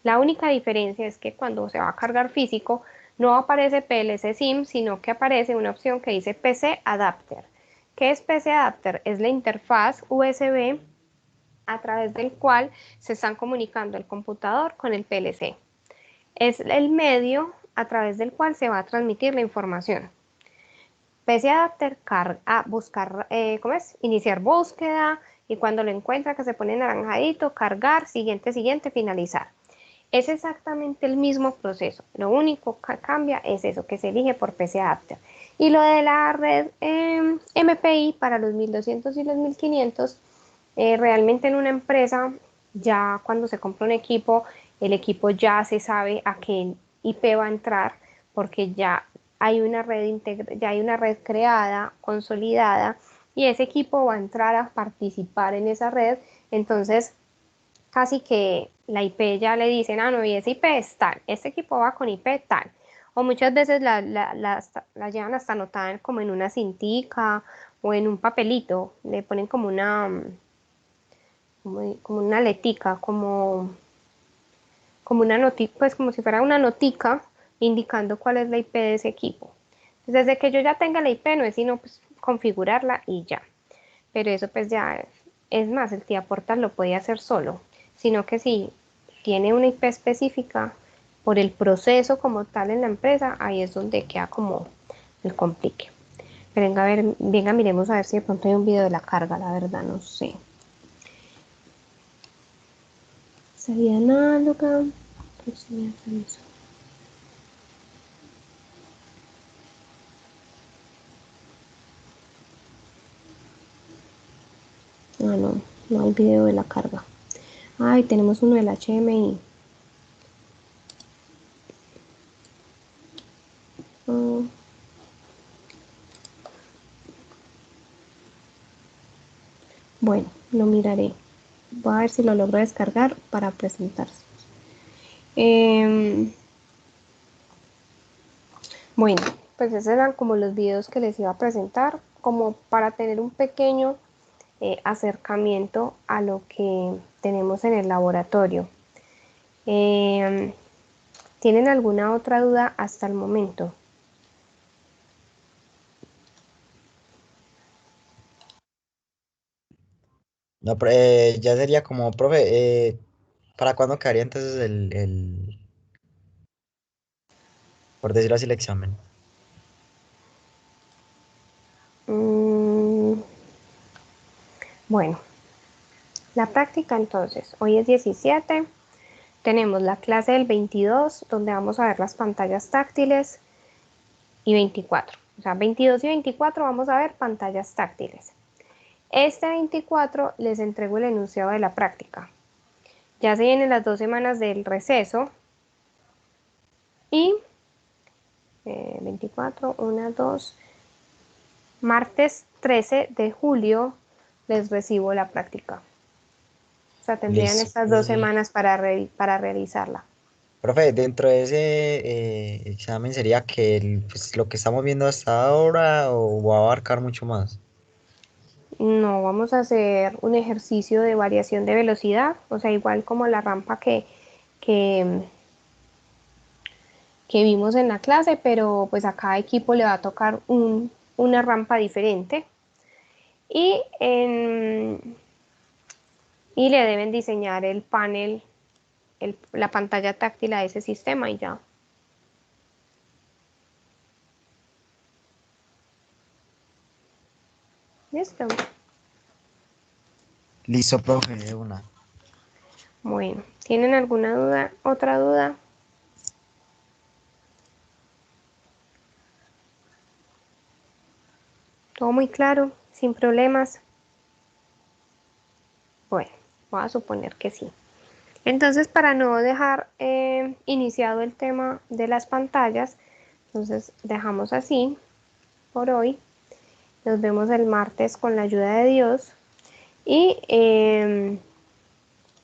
La única diferencia es que cuando se va a cargar físico, no aparece PLC SIM, sino que aparece una opción que dice PC Adapter. ¿Qué es PC Adapter? Es la interfaz USB a través del cual se están comunicando el computador con el PLC. Es el medio a través del cual se va a transmitir la información. PC Adapter, buscar, ¿cómo es? Iniciar búsqueda, y cuando lo encuentra que se pone naranjadito, cargar, siguiente, siguiente, finalizar. Es exactamente el mismo proceso. Lo único que cambia es eso, que se elige por PC Adapter. Y lo de la red MPI para los 1200 y los 1500, realmente en una empresa, ya cuando se compra un equipo, el equipo ya se sabe a qué IP va a entrar, porque ya hay una red creada, consolidada, y ese equipo va a entrar a participar en esa red. Entonces, casi que la IP ya le dicen, no, y ese IP es tal, este equipo va con IP tal. O muchas veces la llevan hasta anotada como en una cintica o en un papelito, le ponen como una letica, como una notica, pues como si fuera una notica indicando cuál es la IP de ese equipo. Entonces, desde que yo ya tenga la IP, no es sino pues configurarla y ya. Pero eso pues ya es más, el tía Portal lo puede hacer solo, sino que si tiene una IP específica por el proceso como tal en la empresa, ahí es donde queda como el complique. Pero venga, a ver, venga, miremos a ver si de pronto hay un video de la carga, la verdad no sé. Salida análoga, proximidad transmisor. Ah, no, no hay video de la carga. Ay, tenemos uno del HMI. Bueno, lo miraré. Voy a ver si lo logro descargar para presentarse. Bueno, pues esos eran como los videos que les iba a presentar, como para tener un pequeño acercamiento a lo que tenemos en el laboratorio. ¿Tienen alguna otra duda hasta el momento? No, pero, ya sería como, profe, ¿para cuándo quedaría entonces por decirlo así, el examen? Bueno, la práctica entonces, hoy es 17, tenemos la clase del 22, donde vamos a ver las pantallas táctiles, y 24. O sea, 22 y 24 vamos a ver pantallas táctiles. Este 24 les entrego el enunciado de la práctica. Ya se vienen las 2 semanas del receso. Y 24, 1, 2. Martes 13 de julio les recibo la práctica. O sea, tendrían Listo. estas 2 semanas para realizarla. Profe, dentro de ese examen sería que pues, lo que estamos viendo hasta ahora o va a abarcar mucho más. No, vamos a hacer un ejercicio de variación de velocidad, o sea, igual como la rampa que vimos en la clase, pero pues a cada equipo le va a tocar una rampa diferente. Y, y le deben diseñar el panel, la pantalla táctil a ese sistema y ya. Listo. Listo, profe, de una. Bueno, ¿tienen alguna duda, otra duda? ¿Todo muy claro? ¿Sin problemas? Bueno, voy a suponer que sí. Entonces, para no dejar iniciado el tema de las pantallas, entonces dejamos así por hoy. Nos vemos el martes con la ayuda de Dios. Y